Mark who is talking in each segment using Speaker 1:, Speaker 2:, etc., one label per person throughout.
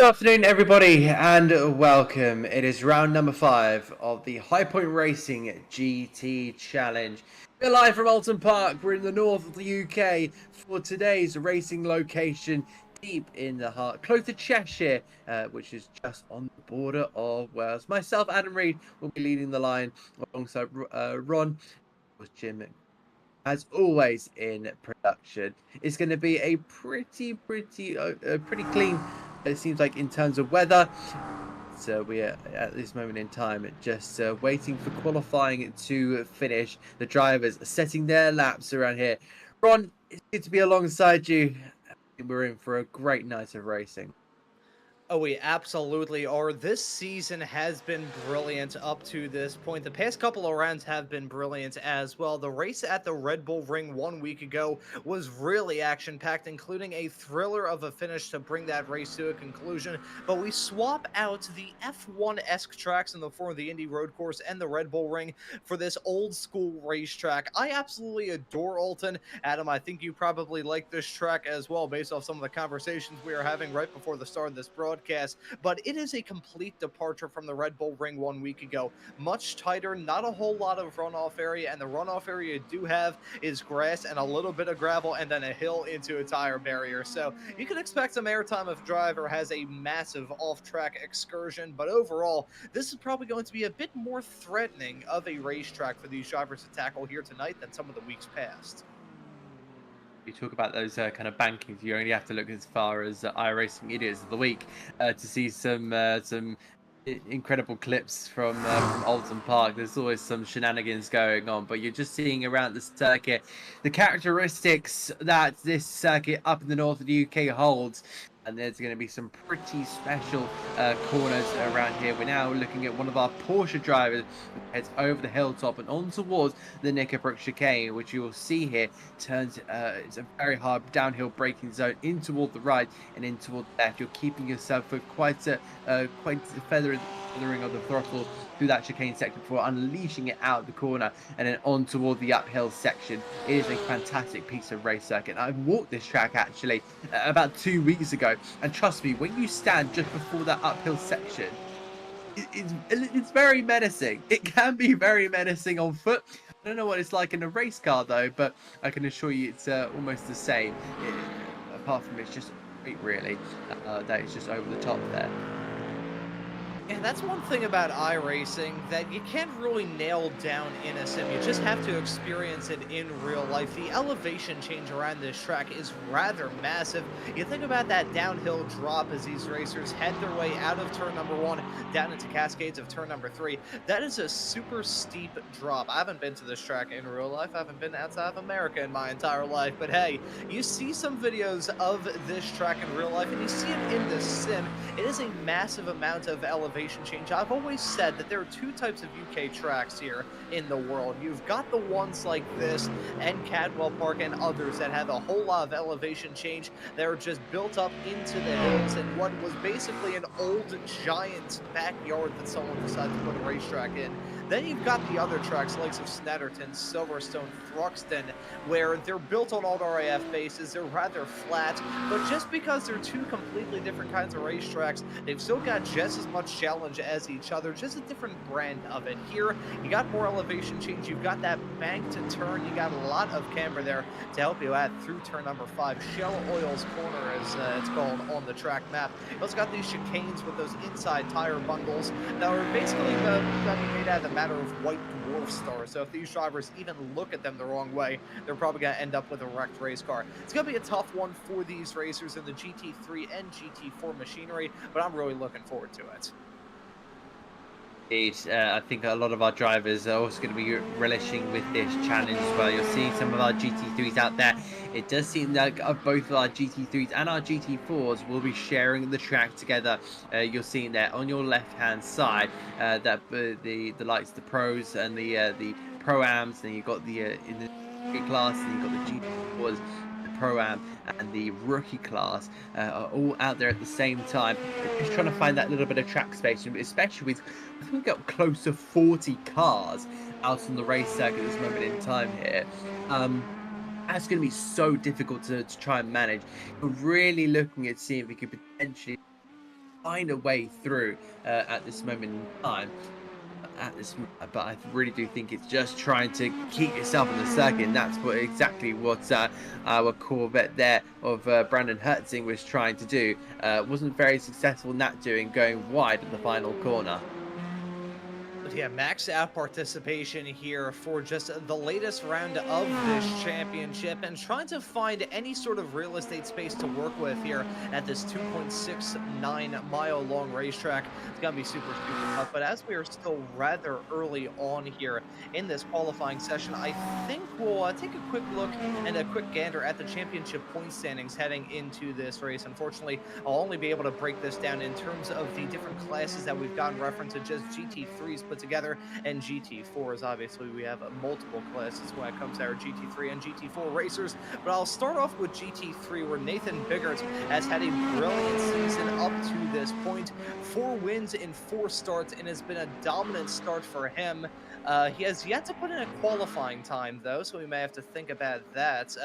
Speaker 1: Afternoon, everybody, and welcome. It is round number 5 of the High Point Racing GT Challenge. We're live from Oulton Park. We're in the north of the UK for today's racing location, deep in the heart, close to Cheshire, which is just on the border of Wales. Myself, Adam Reed, will be leading the line alongside Ron, Jim, as always in production. It's going to be a pretty clean, it seems like, in terms of weather. So we are at this moment in time just waiting for qualifying to finish. The drivers are setting their laps around here. Ron, it's good to be alongside you. We're in for a great night of racing.
Speaker 2: Oh, we absolutely are. This season has been brilliant up to this point. The past couple of rounds have been brilliant as well. The race at the Red Bull Ring 1 week ago was really action-packed, including a thriller of a finish to bring that race to a conclusion. But we swap out the F1-esque tracks in the form of the Indy Road Course and the Red Bull Ring for this old-school racetrack. I absolutely adore Oulton. Adam, I think you probably like this track as well, based off some of the conversations we were having right before the start of this broadcast. But it is a complete departure from the Red Bull Ring 1 week ago. Much tighter, not a whole lot of runoff area, and the runoff area you do have is grass and a little bit of gravel and then a hill into a tire barrier. So you can expect some airtime if a driver has a massive off-track excursion, but overall, this is probably going to be a bit more threatening of a racetrack for these drivers to tackle here tonight than some of the weeks past.
Speaker 1: You talk about those kind of bankings. You only have to look as far as iRacing Idiots of the Week to see some incredible clips from Oulton Park. There's always some shenanigans going on, but you're just seeing around the circuit the characteristics that this circuit up in the north of the UK holds. And there's going to be some pretty special corners around here. We're now looking at one of our Porsche drivers who heads over the hilltop and on towards the Knickerbrook chicane, which you will see here turns. It's a very hard downhill braking zone in toward the right and in toward the left. You're keeping yourself for quite a feathering of the throttle through that chicane section before unleashing it out the corner and then on toward the uphill section. It is a fantastic piece of race circuit. I've walked this track actually about 2 weeks ago, and trust me, when you stand just before that uphill section, it's very menacing. It can be very menacing on foot. I don't know what it's like in a race car though, but I can assure you it's almost the same. Apart from it's just great, really, that it's just over the top there.
Speaker 2: And that's one thing about iRacing that you can't really nail down in a sim. You just have to experience it in real life. The elevation change around this track is rather massive. You think about that downhill drop as these racers head their way out of turn number 1 down into cascades of turn number 3. That is a super steep drop. I haven't been to this track in real life. I haven't been outside of America in my entire life. But hey, you see some videos of this track in real life and you see it in the sim. It is a massive amount of elevation change. I've always said that there are two types of UK tracks here in the world. You've got the ones like this and Cadwell Park and others that have a whole lot of elevation change that are just built up into the hills in what was basically an old giant backyard that someone decided to put a racetrack in. Then you've got the other tracks, likes of Snetterton, Silverstone, Thruxton, where they're built on old RAF bases, they're rather flat, but just because they're two completely different kinds of racetracks, they've still got just as much challenge as each other, just a different brand of it. Here, you got more elevation change, you've got that bank to turn, you got a lot of camber there to help you out through turn number 5. Shell Oil's Corner, as it's called on the track map. You also got these chicanes with those inside tire bundles that are basically made out of the matter of white dwarf stars. So if these drivers even look at them the wrong way, they're probably going to end up with a wrecked race car. It's going to be a tough one for these racers in the GT3 and GT4 machinery, but I'm really looking forward to it.
Speaker 1: I think a lot of our drivers are also going to be relishing with this challenge as well. You're seeing some of our GT3s out there. It does seem like both our GT3s and our GT4s will be sharing the track together. You're seeing there on your left-hand side that the likes of the pros and the pro-ams, and you've got the in the class, and you've got the GT4s, Pro-Am and the rookie class are all out there at the same time, just trying to find that little bit of track space, especially with, I think we've got close to 40 cars out on the race circuit at this moment in time here. That's going to be so difficult to try and manage. We're really looking at seeing if we could potentially find a way through at this moment in time. But I really do think it's just trying to keep yourself on the circuit. And that's exactly what our Corvette there of Brandon Hertzing was trying to do. Wasn't very successful in that doing, going wide at the final corner.
Speaker 2: But yeah, max out participation here for just the latest round of this championship and trying to find any sort of real estate space to work with here at this 2.69-mile long racetrack. It's going to be super, super tough. But as we are still rather early on here in this qualifying session, I think we'll take a quick look and a quick gander at the championship point standings heading into this race. Unfortunately, I'll only be able to break this down in terms of the different classes that we've gotten reference to just GT3s put together and GT4s. Obviously, we have multiple classes when it comes to our GT3 and GT4 racers, but I'll start off with GT3, where Nathan Biggert has had a brilliant season up to this point. 4 wins in 4 starts, and has been a dominant start for him. He has yet to put in a qualifying time, though, so we may have to think about that.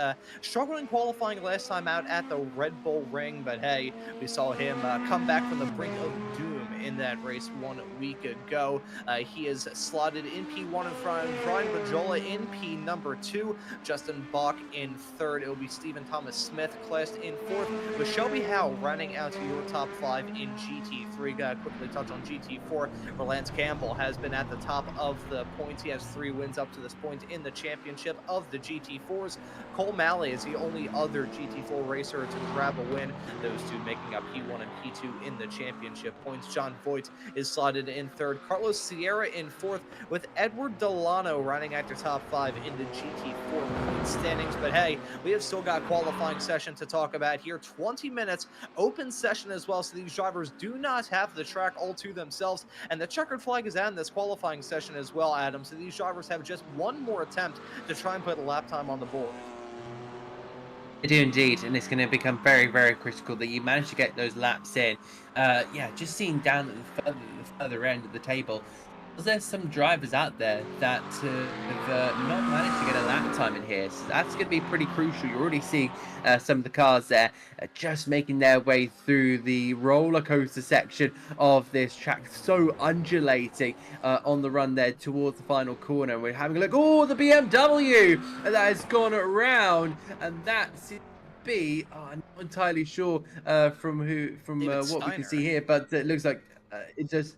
Speaker 2: Struggling qualifying last time out at the Red Bull Ring, but hey, we saw him come back from the brink of doom in that race 1 week ago. He is slotted in P1 in front of Brian Bajola in P number 2, Justin Bach in 3rd. It will be Stephen Thomas Smith classed in 4th, with Shelby Howe rounding out your top 5 in GT3. Gotta quickly touch on GT4, where Lance Campbell has been at the top of the points. He has 3 wins up to this point in the championship of the GT4s. Cole Malley is the only other GT4 racer to grab a win, those two making up P1 and P2 in the championship points. John Voigt is slotted in 3rd, Carlos Sierra in 4th, with Edward Delano running at your top 5 in the GT4 point standings. But hey, we have still got qualifying session to talk about here. 20 minutes open session as well, so these drivers do not have the track all to themselves, and the checkered flag is out in this qualifying session as well, Adam, so these drivers have just one more attempt to try and put a lap time on the board.
Speaker 1: I do indeed, and it's going to become very, very critical that you manage to get those laps in. Yeah, just seeing down at the further end of the table, there's some drivers out there that have not managed to get a lap time in here. So that's going to be pretty crucial. You already see some of the cars there just making their way through the roller coaster section of this track. So undulating on the run there towards the final corner. We're having a look. Oh, the BMW that has gone around, and that's be I'm not entirely sure from what we can see here, but it looks like it just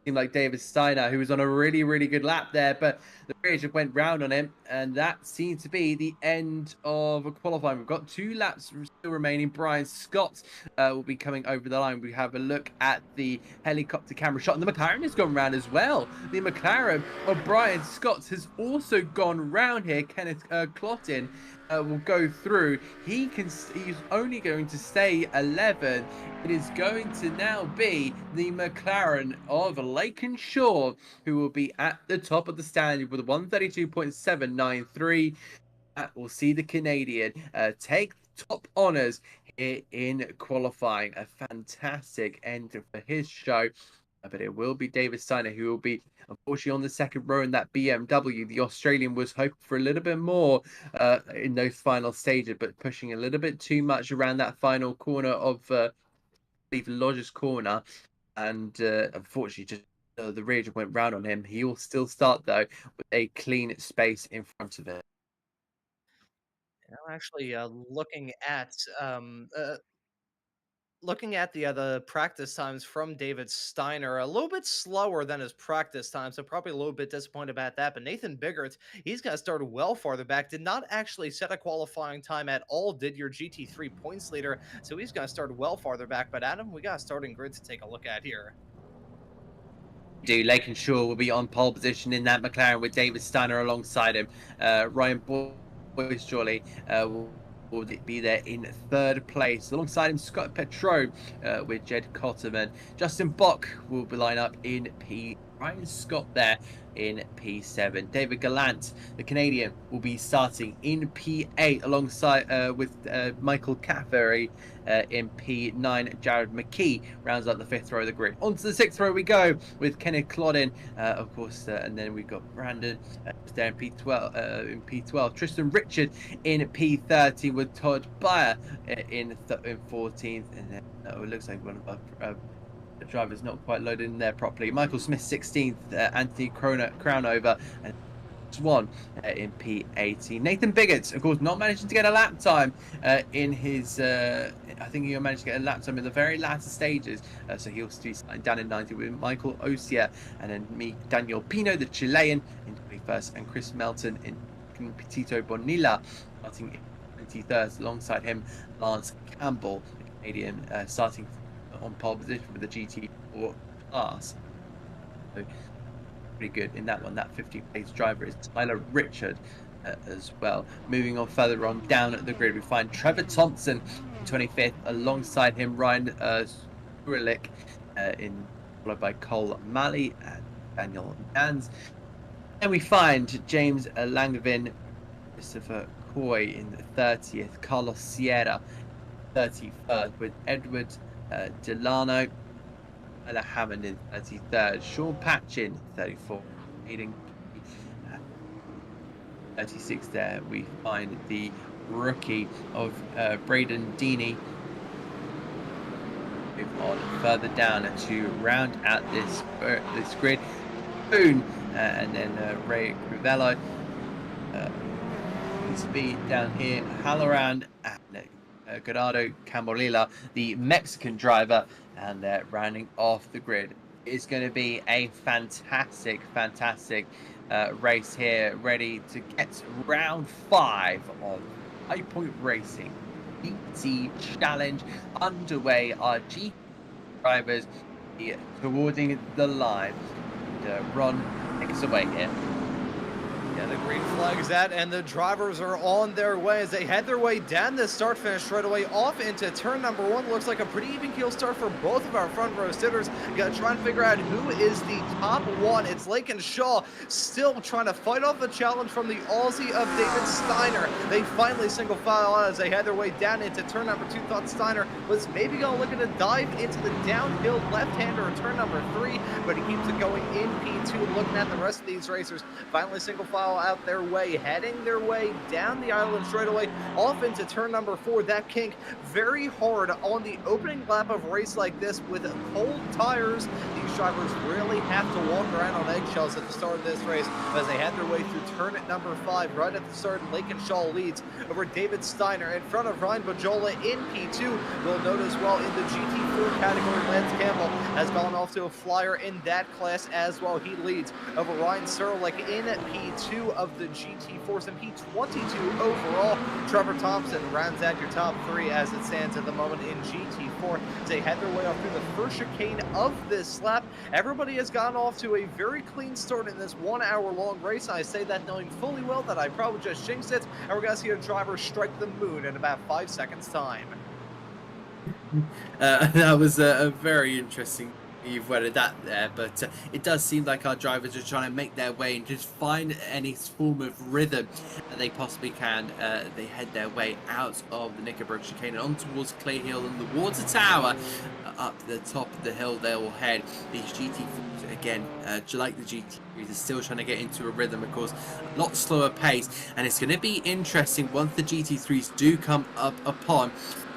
Speaker 1: seemed like David Steiner, who was on a really, really good lap there, but the bridge went round on him, and that seems to be the end of a qualifying. We've got 2 laps still remaining. Brian Scott will be coming over the line. We have a look at the helicopter camera shot, and the McLaren has gone round as well. The McLaren of Brian Scott has also gone round here. Kenneth Clottin will go through. He's only going to stay 11. It is going to now be the McLaren of Lakenshire who will be at the top of the standard with a 132.793. That will see the Canadian take top honours here in qualifying. A fantastic end for his show. But it will be David Steiner who will be unfortunately on the second row in that BMW. The Australian was hoping for a little bit more in those final stages, but pushing a little bit too much around that final corner of Lodge's corner, and unfortunately just the rear just went round on him. He will still start though with a clean space in front of it.
Speaker 2: I'm actually looking at the practice times from David Steiner, a little bit slower than his practice time, so probably a little bit disappointed about that. But Nathan Biggert, he's got started well farther back, did not actually set a qualifying time at all, did your GT3 points leader, so he's going to start well farther back. But Adam, we got a starting grid to take a look at here.
Speaker 1: Lakenshire will be on pole position in that McLaren with David Steiner alongside him. Ryan Boyce Jolly will be there in 3rd place. Alongside him, Scott Petro with Jed Cotterman. Justin Bock will be line up in P. Ryan Scott there in P7. David Gallant, the Canadian, will be starting in P8 alongside with Michael Caffery in P9. Jared McKee rounds out the 5th row of the grid. Onto the 6th row we go with Kenneth Clodden, of course, and then we've got Brandon there in P12. Tristan Richard in P13 with Todd Beyer in 14th, and then it looks like one of our the driver's not quite loaded in there properly. Michael Smith 16th, Anthony Crownover, and Swan in P18. Nathan Biggett, of course, not managing to get a lap time in his. I think he'll manage to get a lap time in the very latter stages, so he'll be starting down in 90 with Michael Osia, and then Daniel Pino, the Chilean, in 21st, and Chris Melton in Tito Bonilla starting in 23rd. Alongside him, Lance Campbell, the Canadian, starting on pole position with the GT4 Class. So pretty good in that one. That 15th place driver is Tyler Richard as well. Moving on further on down at the grid, we find Trevor Thompson in 25th. Alongside him, Ryan Skurlik, followed by Cole Malley and Daniel Dans. Then we find James Langevin, Christopher Coy in the 30th, Carlos Sierra 31st, with Edward Delano, Ella Hammond in 33rd, Sean Patchin 34th, leading 36th. There we find the rookie of Braden Deeney. Move on further down to round out this grid. Boone and then Ray Crivello. Speed down here, Halloran and Gerardo Camolila, the Mexican driver, and they're rounding off the grid. It's going to be a fantastic race here, ready to get round 5 of High Point Racing GT Challenge underway. Our GT drivers towards the line. Ron, take us away here.
Speaker 2: Yeah, the green flag's out, and the drivers are on their way as they head their way down the start-finish straightaway off into turn number 1. Looks like a pretty even keel start for both of our front row sitters. Gotta try and figure out who is the top one. It's Lakin Shaw still trying to fight off the challenge from the Aussie of David Steiner. They finally single file out as they head their way down into turn number 2. Thought Steiner was maybe gonna look at a dive into the downhill left-hander in turn number 3, but he keeps it going in P2. Looking at the rest of these racers, finally single file out their way, heading their way down the island straightaway off into turn number 4. That kink very hard on the opening lap of a race like this with cold tires. These drivers really have to walk around on eggshells at the start of this race as they head their way through turn at number 5. Right at the start, Lakin Shaw leads over David Steiner in front of Ryan Bajola in P2. We'll note as well in the GT4 category, Lance Campbell has gone off to a flyer in that class as well. He leads over Ryan Serlich in P2 of the GT4s and P22 overall. Trevor Thompson rounds out your top 3 as it stands at the moment in GT4. They head their way off through the first chicane of this lap. Everybody has gone off to a very clean start in this 1 hour long race. I say that knowing fully well that I probably just jinxed it, and we're going to see a driver strike the moon in about 5 seconds time.
Speaker 1: That was a very interesting. You've weathered that there, but it does seem like our drivers are trying to make their way and just find any form of rhythm that they possibly can. They head their way out of the Knickerbocker chicane and on towards Clay Hill and the Water Tower. Up the top of the hill they will head. These GT4s, again, like the GT3s, are still trying to get into a rhythm, of course, a lot slower pace, and it's going to be interesting once the GT3s do come up upon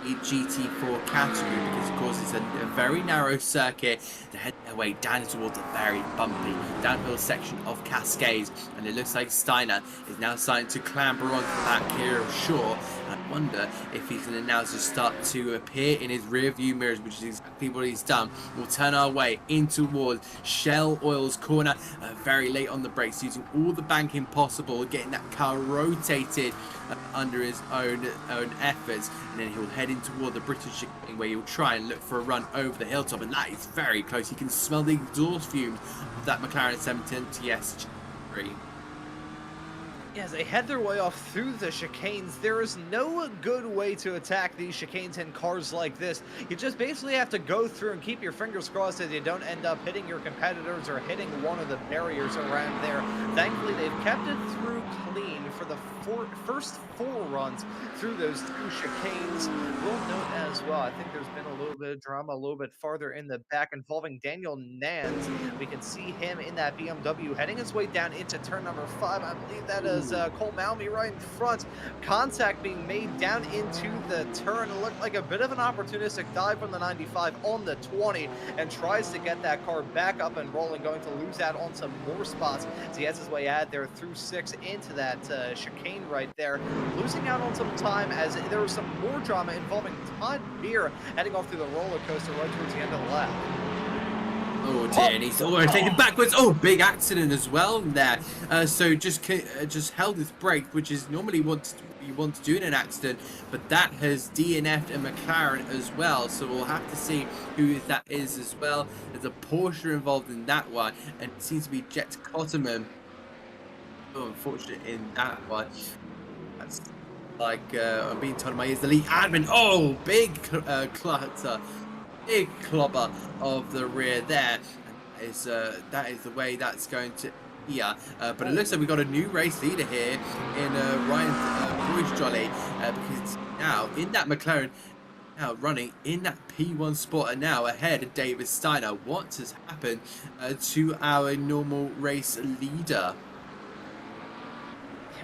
Speaker 1: the GT4 category, because of course it's a very narrow circuit to head their way down towards a very bumpy downhill section of Cascades, and it looks like Steiner is now starting to clamber onto that clear of shore. And I wonder if he's going to now just start to appear in his rear view mirrors, which is exactly what he's done. We'll turn our way in towards Shell Oil's corner, very late on the brakes, using all the banking possible, getting that car rotated under his own efforts, and then he'll head in toward the British chicane where he'll try and look for a run over the hilltop, and that is very close. You can smell the exhaust fumes of that McLaren 710 TS3.
Speaker 2: As they head their way off through the chicanes, there is no good way to attack these chicanes in cars like this. You just basically have to go through and keep your fingers crossed that you don't end up hitting your competitors or hitting one of the barriers around there. Thankfully, they've kept it through clean for the first 4 runs through those 2 chicanes. We'll note as well, I think there's been a little bit of drama a little bit farther in the back involving Daniel Nans. We can see him in that BMW heading his way down into turn number 5. I believe that is Cole Malmy right in front. Contact being made down into the turn. It looked like a bit of an opportunistic dive from the 95 on the 20 and tries to get that car back up and rolling, going to lose out on some more spots as he has his way out there through 6 into that chicane right there, losing out on some time as there was some more drama involving Todd Beer heading off through the roller coaster right towards the end of the lap.
Speaker 1: Oh dear, and he's almost taken backwards. Oh, big accident as well there. So just held his brake, which is normally what you want to do in an accident, but that has DNF'd a McLaren as well. So we'll have to see who that is as well. There's a Porsche involved in that one, and it seems to be Jet Cotterman. Oh, unfortunate in that one. That's like I'm being told in my ears, the lead admin. Oh, big clutter. Big clobber of the rear there. That is the way that's going to but it looks like we've got a new race leader here in Ryan Boyce Jolly, because now in that McLaren, now running in that P1 spot and now ahead of David Steiner. What has happened to our normal race leader?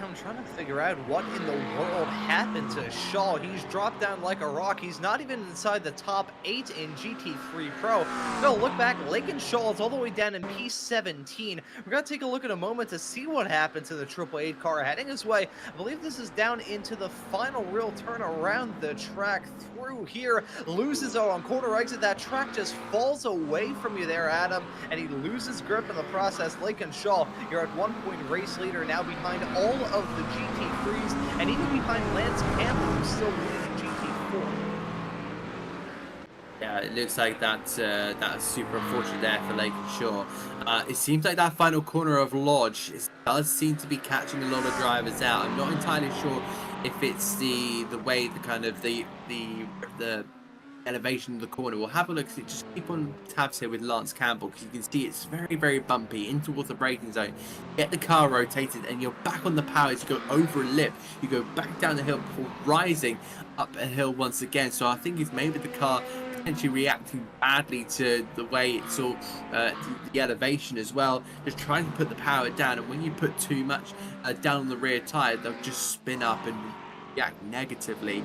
Speaker 2: I'm trying to figure out what in the world happened to Shaw. He's dropped down like a rock. He's not even inside the top 8 in GT3 Pro. No, look back. Lakin Shaw is all the way down in P17. We're going to take a look in a moment to see what happened to the 888 car heading his way. I believe this is down into the final real turn around the track through here. Loses on corner exit. That track just falls away from you there, Adam, and he loses grip in the process. Lakin Shaw, you're at 1 point race leader now behind all of the GT3s, and even behind Lance Campbell, who's still leading GT4.
Speaker 1: Yeah, it looks like that's super unfortunate there for Lake Shaw. It seems like that final corner of Lodge does seem to be catching a lot of drivers out. I'm not entirely sure if it's the way the kind of the elevation of the corner. We'll have a look. Just keep on tabs here with Lance Campbell, because you can see it's very, very bumpy in towards the braking zone. Get the car rotated and you're back on the power as you go over a lip. You go back down the hill before rising up a hill once again. So I think it's maybe the car potentially reacting badly to the way it's all the elevation as well, just trying to put the power down, and when you put too much down on the rear tire, they'll just spin up and react negatively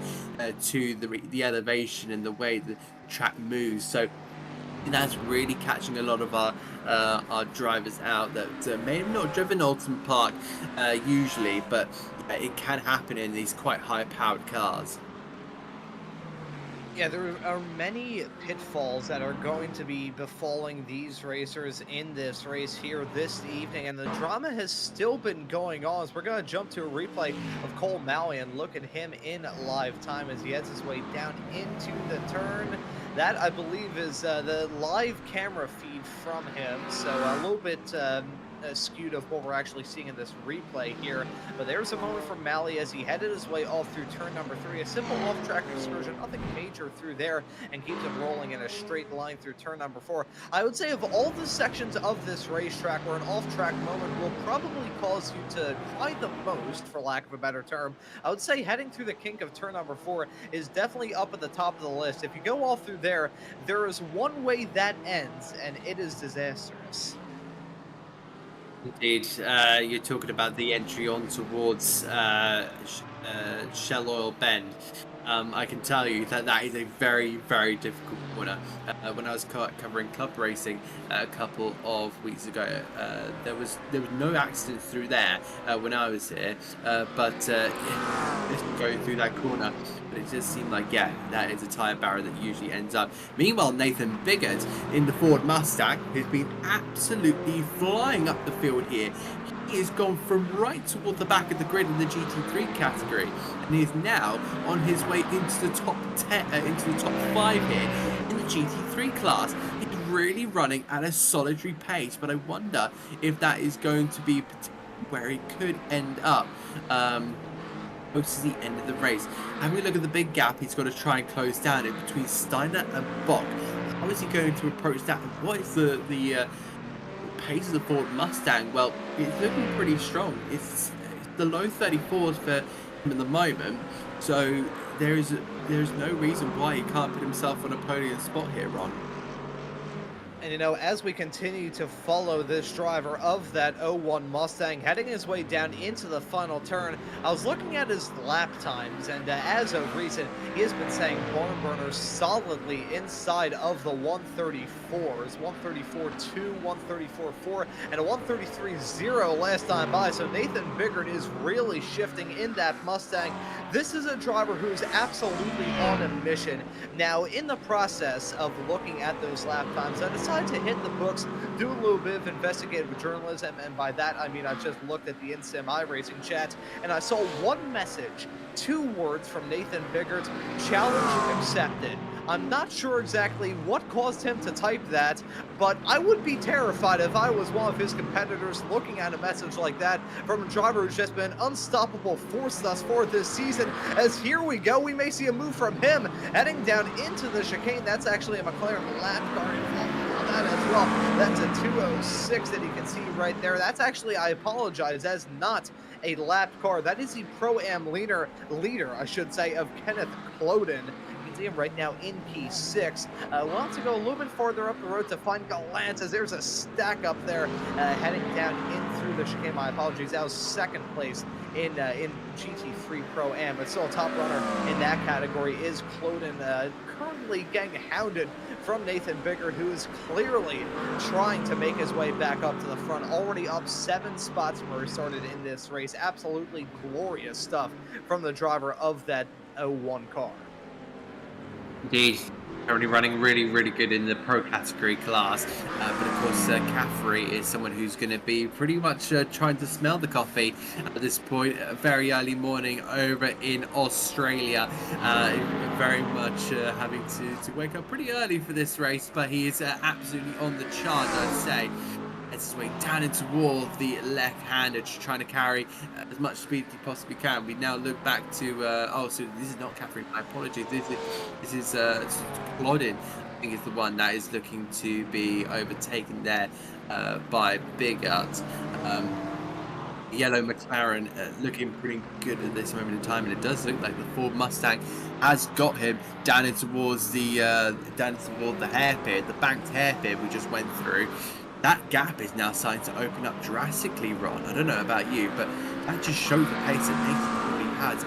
Speaker 1: to the elevation and the way the track moves. So that's really catching a lot of our drivers out that may have not driven Oulton Park usually, but it can happen in these quite high powered cars.
Speaker 2: Yeah, there are many pitfalls that are going to be befalling these racers in this race here this evening, and the drama has still been going on. So we're going to jump to a replay of Cole Malmy and look at him in live time as he heads his way down into the turn. That, I believe, is the live camera feed from him, so a little bit skewed of what we're actually seeing in this replay here. But there's a moment from Malley as he headed his way off through turn number 3. A simple off-track excursion, nothing major through there, and keeps it rolling in a straight line through turn number 4. I would say of all the sections of this racetrack where an off-track moment will probably cause you to cry the most, for lack of a better term, I would say heading through the kink of turn number 4 is definitely up at the top of the list. If you go off through there, there is one way that ends, and it is disastrous.
Speaker 1: Indeed, you're talking about the entry on towards Shell Oil Bend. I can tell you that is a very, very difficult corner. When I was covering club racing a couple of weeks ago, there was no accidents through there when I was here, but just going through that corner, but it just seemed like, yeah, that is a tyre barrier that usually ends up. Meanwhile, Nathan Biggert in the Ford Mustang has been absolutely flying up the field here. He has gone from right toward the back of the grid in the GT3 category, and he is now on his way into the top 10, into the top 5 here in the GT3 class. He's really running at a solitary pace, but I wonder if that is going to be
Speaker 3: where he could end up close to the end of the race. Having a look at the big gap he's got to try and close down it between Steiner and Bock. How is he going to approach that? And what is the pace of the Ford Mustang? Well, it's looking pretty strong. It's the low 34s for him at the moment, so there's no reason why he can't put himself on a podium spot here, Ron.
Speaker 2: And, you know, as we continue to follow this driver of that 01 Mustang heading his way down into the final turn, I was looking at his lap times, and as of recent, he has been saying barn burners solidly inside of the 134s, 134.2, 134.4, and a 133.0 last time by. So Nathan Biggert is really shifting in that Mustang. This is a driver who is absolutely on a mission. Now, in the process of looking at those lap times, I decided to hit the books, do a little bit of investigative journalism, and by that I mean I just looked at the InSim iRacing chat, and I saw one message, 2 words from Nathan Biggert: challenge accepted. I'm not sure exactly what caused him to type that, but I would be terrified if I was one of his competitors looking at a message like that from a driver who's just been unstoppable force thus far this season. As here we go, we may see a move from him heading down into the chicane. That's actually a McLaren lap car involved on that as well. That's a 206 that you can see right there. That's actually, I apologize, that's not a lapped car. That is the Pro-Am leader, I should say, of Kenneth Cloden. See him right now in P6. We'll have to go a little bit farther up the road to find Gallant, as there's a stack up there heading down in through the chicane. My apologies, that was second place in GT3 Pro-Am, but still a top runner in that category is Cloden, currently getting hounded from Nathan Biggert, who is clearly trying to make his way back up to the front, already up 7 spots from where he started in this race. Absolutely glorious stuff from the driver of that 01 car.
Speaker 3: Indeed, currently running really good in the pro category class, but of course Caffrey is someone who's going to be pretty much trying to smell the coffee at this point. Very early morning over in Australia, very much having to wake up pretty early for this race, but he is absolutely on the charge, I'd say. His way down into wall, the left-hander, just trying to carry as much speed as he possibly can. We now look back to oh, so this is not Catherine, my apologies, this is Cloden, I think is the one that is looking to be overtaken there by Biggert. Yellow McLaren looking pretty good at this moment in time, and it does look like the Ford Mustang has got him down in towards the hairpin, the banked hairpin we just went through. That gap is now starting to open up drastically, Ron. I don't know about you, but that just shows the pace that Nathan really has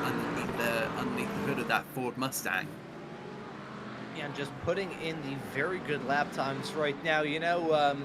Speaker 3: underneath the hood of that Ford Mustang.
Speaker 2: Yeah, and just putting in the very good lap times right now. You know,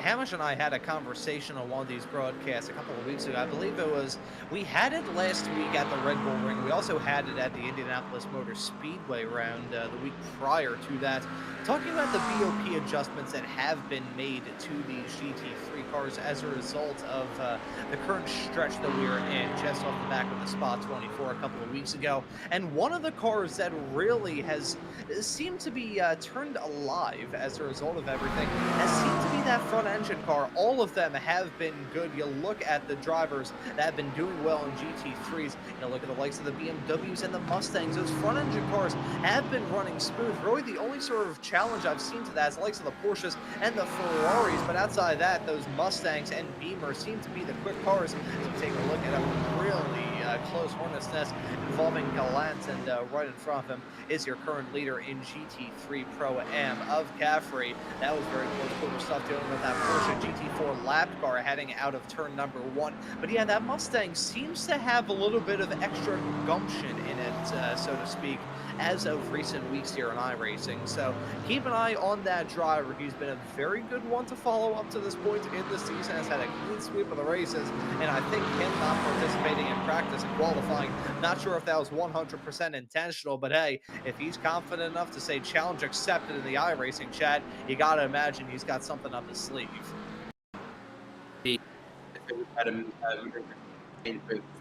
Speaker 2: Hamish and I had a conversation on one of these broadcasts a couple of weeks ago. I believe it was, we had it last week at the Red Bull Ring. We also had it at the Indianapolis Motor Speedway round the week prior to that, talking about the BOP adjustments that have been made to these GT3 cars as a result of the current stretch that we are in, just off the back of the Spa 24 a couple of weeks ago. And one of the cars that really has seemed to be turned alive as a result of everything has seemed to be that front engine car. All of them have been good. You look at the drivers that have been doing well in GT3s, you look at the likes of the BMWs and the Mustangs. Those front engine cars have been running smooth. Really the only sort of challenge I've seen to that is the likes of the Porsches and the Ferraris, but outside of that, those Mustangs and Beamers seem to be the quick cars. So take a look at a really close hornet's nest involving Gallant, and right in front of him is your current leader in GT3 Pro-Am of Caffrey. That was very close stuff dealing with that Porsche GT4 lap car heading out of turn number 1. But yeah, that Mustang seems to have a little bit of extra gumption in it, so to speak, as of recent weeks here in iRacing. So keep an eye on that driver. He's been a very good one to follow up to this point in the season, has had a clean sweep of the races, and I think him not participating in practice and qualifying, not sure if that was 100% intentional, but hey, if he's confident enough to say challenge accepted in the iRacing chat, you gotta imagine he's got something up his sleeve.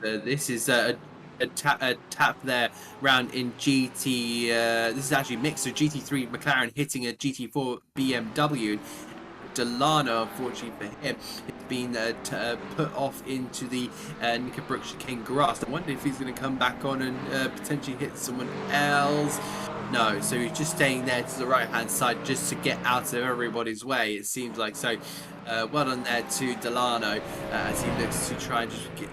Speaker 3: This is a tap there round in GT. This is actually mixed, so GT3 McLaren hitting a GT4 BMW. Delano, unfortunately for him, has been put off into the Knickerbrook chicane grass. I wonder if he's going to come back on and potentially hit someone else. No, so he's just staying there to the right-hand side just to get out of everybody's way, it seems like. So, well done there to Delano as he looks to try and just get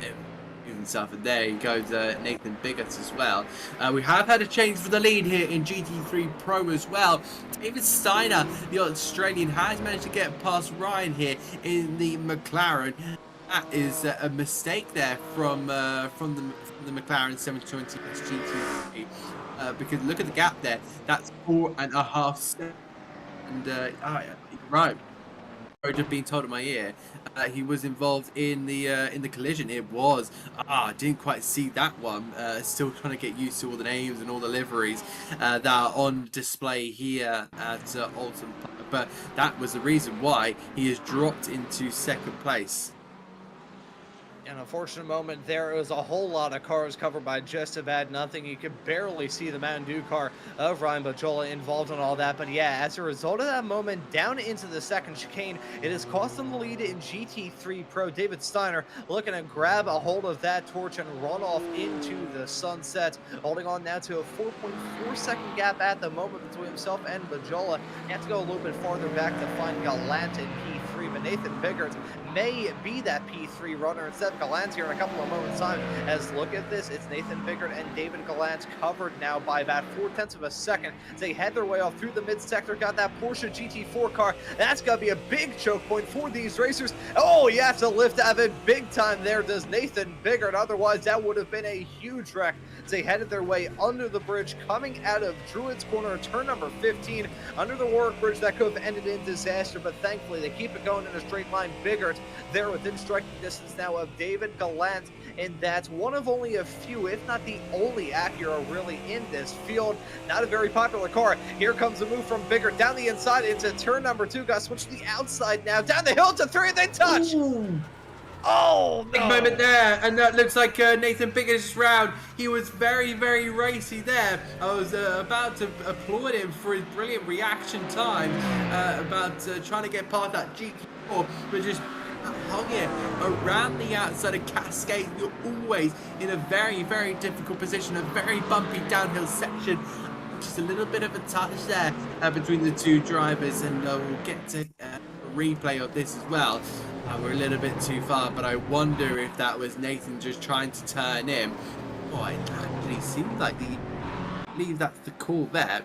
Speaker 3: himself. And there he goes, Nathan Biggett as well. We have had a change for the lead here in GT3 Pro as well. David Steiner, the Australian, has managed to get past Ryan here in the McLaren. That is a mistake there from the McLaren 720 GT3. Because look at the gap there. That's 4.5 seconds. And right, I've just been told in my ear he was involved in the collision. It was I didn't quite see that one. Still trying to get used to all the names and all the liveries that are on display here at Oulton Park. But that was the reason why he has dropped into second place.
Speaker 2: An unfortunate moment there. It was a whole lot of cars covered by just about nothing. You could barely see the Mountain Dew car of Ryan Bajola involved in all that. But yeah, as a result of that moment, down into the second chicane, it has cost them the lead in GT3 Pro. David Steiner looking to grab a hold of that torch and run off into the sunset, holding on now to a 4.4 second gap at the moment between himself and Bajola. He has to go a little bit farther back to find Gallant in P3, but Nathan Biggert may be that P3 runner instead of Gallant here in a couple of moments time. As look at this, it's Nathan Biggert and David Gallant covered now by about 0.4 of a second as they head their way off through the mid-sector. Got that Porsche GT4 car. That's going to be a big choke point for these racers. Oh, you have to lift out of it big time there, does Nathan Biggert. Otherwise, that would have been a huge wreck as they headed their way under the bridge, coming out of Druids Corner, turn number 15, under the Warwick Bridge. That could have ended in disaster, but thankfully they keep it going in a straight line. Biggert there within striking distance now of David Gallant, and that's one of only a few, if not the only Acura really in this field. Not a very popular car. Here comes a move from Biggert down the inside into turn number 2. Got to switch to the outside now, down the hill to 3, and they touch.
Speaker 3: Ooh.
Speaker 2: Oh,
Speaker 3: Big moment there, and that looks like Nathan Biggert's round. He was very, very racy there. I was about to applaud him for his brilliant reaction time about trying to get past that GT4, but just hung it around the outside of Cascade. You're always in a very, very difficult position, a very bumpy downhill section. Just a little bit of a touch there between the two drivers, and we'll get to a replay of this as well. We're a little bit too far, but I wonder if that was Nathan just trying to turn in. Oh, it actually seems like I believe that's the Corvette.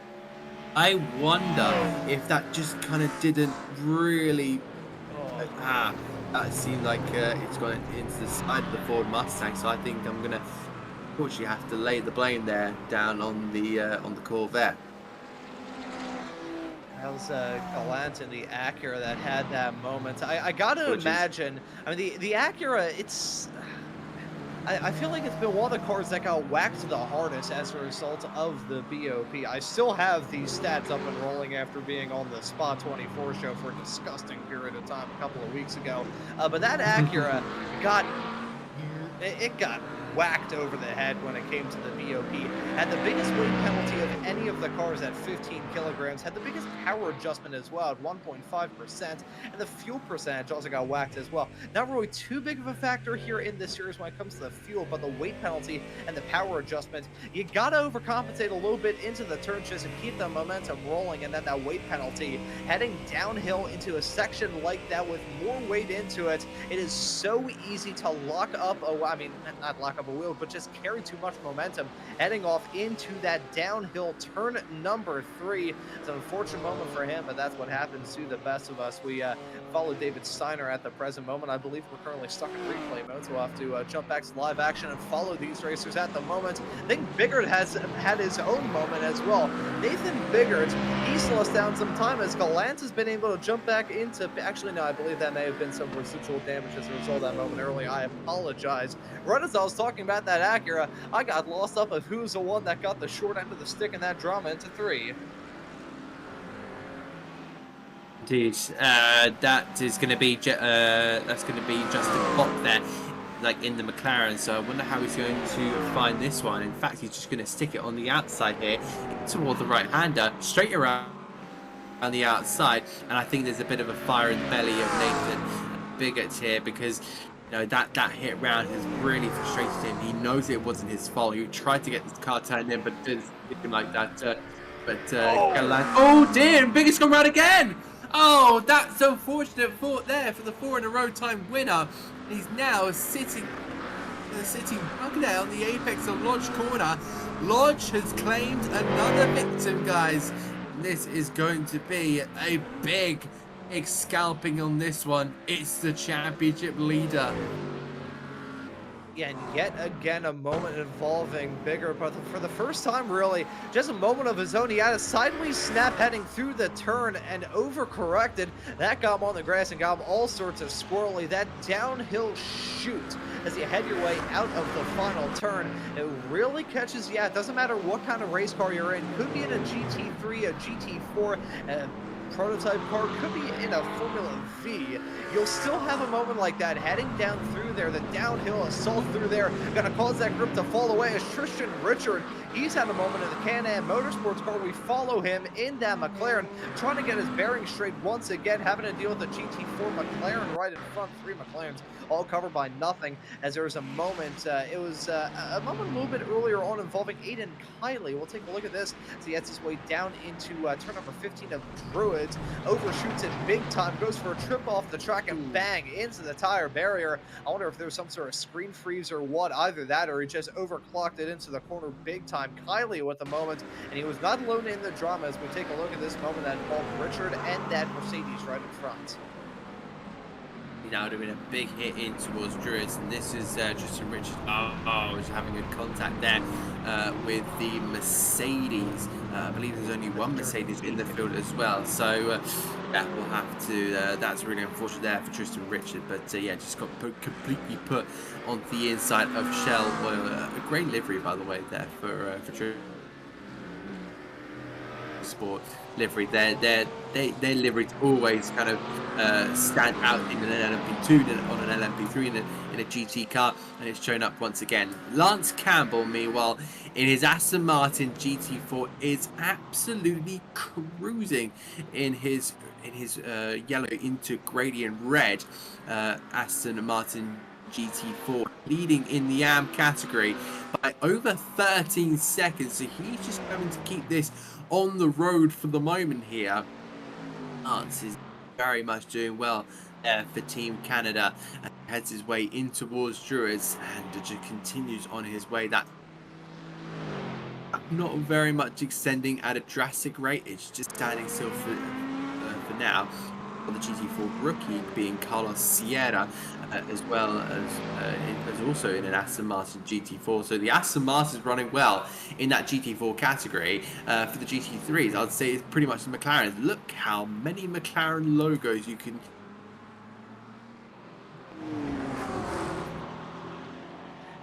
Speaker 3: I wonder if that just kind of didn't really. That seemed like it's gone into the side of the Ford Mustang. So I think I'm gonna unfortunately have to lay the blame there down on the Corvette.
Speaker 2: That was Gallant in the Acura that had that moment. I got to imagine, I mean, the Acura, it's... I feel like it's been one of the cars that got whacked the hardest as a result of the BOP. I still have these stats up and rolling after being on the Spa 24 show for a disgusting period of time a couple of weeks ago. But that Acura got whacked over the head when it came to the BOP. Had the biggest weight penalty of any of the cars at 15 kilograms. Had the biggest power adjustment as well at 1.5%. And the fuel percentage also got whacked as well. Not really too big of a factor here in this series when it comes to the fuel, but the weight penalty and the power adjustment, you gotta overcompensate a little bit into the turns just to keep the momentum rolling. And then that weight penalty heading downhill into a section like that with more weight into it, it is so easy to lock up not lock up a wheel, but just carry too much momentum heading off into that downhill turn number 3. It's an unfortunate moment for him, but that's what happens to the best of us. We follow David Steiner at the present moment. I believe we're currently stuck in replay mode, so we'll have to jump back to live action and follow these racers at the moment. I think Biggert has had his own moment as well. Nathan Biggert, he slowed us down some time as Gallant has been able to jump back into... Actually, no, I believe that may have been some residual damage as a result of that moment earlier. I apologize. Right as I was talking about that Acura, I got lost up of who's the one that got the short end of the stick in that drama into 3.
Speaker 3: Indeed, that is going to be that's going to be Justin Bock there, like in the McLaren. So I wonder how he's going to find this one. In fact, he's just going to stick it on the outside here toward the right-hander, straight around on the outside, and I think there's a bit of a fire in the belly of Nathan Biggett here, because you know that hit round has really frustrated him. He knows it wasn't his fault. He tried to get this car turned in, but it didn't him like that. Oh dear, and Biggett's gone round again. Oh, that's unfortunate for the 4 in a row time winner. He's now sitting right there on the apex of Lodge corner. Lodge has claimed another victim, guys. This is going to be a big scalping on this one. It's the championship leader.
Speaker 2: And yet again, a moment involving Bigger, but for the first time, really, just a moment of his own. He had a sideways snap heading through the turn and overcorrected. That got him on the grass and got him all sorts of squirrely. That downhill shoot as you head your way out of the final turn, it really catches you out. It doesn't matter what kind of race car you're in. Could be in a GT3, a GT4, prototype car, could be in a Formula V. You'll still have a moment like that heading down through there, the downhill assault through there, gonna cause that grip to fall away as Tristan Richard, he's had a moment in the Can-Am Motorsports car. We follow him in that McLaren, trying to get his bearings straight once again, having to deal with the GT4 McLaren right in front, 3 McLarens, all covered by nothing, as there was a moment, it was a moment a little bit earlier on involving Aiden Kiley. We'll take a look at this as he gets his way down into turn number 15 of Druids, overshoots it big time, goes for a trip off the track and bang into the tire barrier. I wonder if there was some sort of screen freeze or what, either that or he just overclocked it into the corner big time. Kiley with the moment, and he was not alone in the drama as we take a look at this moment that involved Richard and that Mercedes right in front.
Speaker 3: Now doing a big hit in towards Druids, and this is Tristan Richard. Was having a contact there with the Mercedes. I believe there's only one Mercedes in the field as well, so yeah, we'll have to. That's really unfortunate there for Tristan Richard, but yeah, just got completely put on the inside of Shell Oil. A great livery, by the way, there for Tristan. Sport livery, their liveries always kind of stand out in an LMP2, on an LMP3, in a GT car, and it's shown up once again. Lance Campbell, meanwhile, in his Aston Martin GT4, is absolutely cruising in his yellow into gradient red Aston Martin GT4, leading in the AM category by over 13 seconds. So he's just having to keep this on the road for the moment here. Lance is very much doing well for Team Canada and heads his way in towards Druids and just continues on his way. That not very much extending at a drastic rate. It's just standing still for now. The GT4 rookie being Carlos Sierra, as well as also in an Aston Martin GT4. So the Aston Martin is running well in that GT4 category. For the GT3s, I'd say it's pretty much the McLarens. Look how many McLaren logos you can.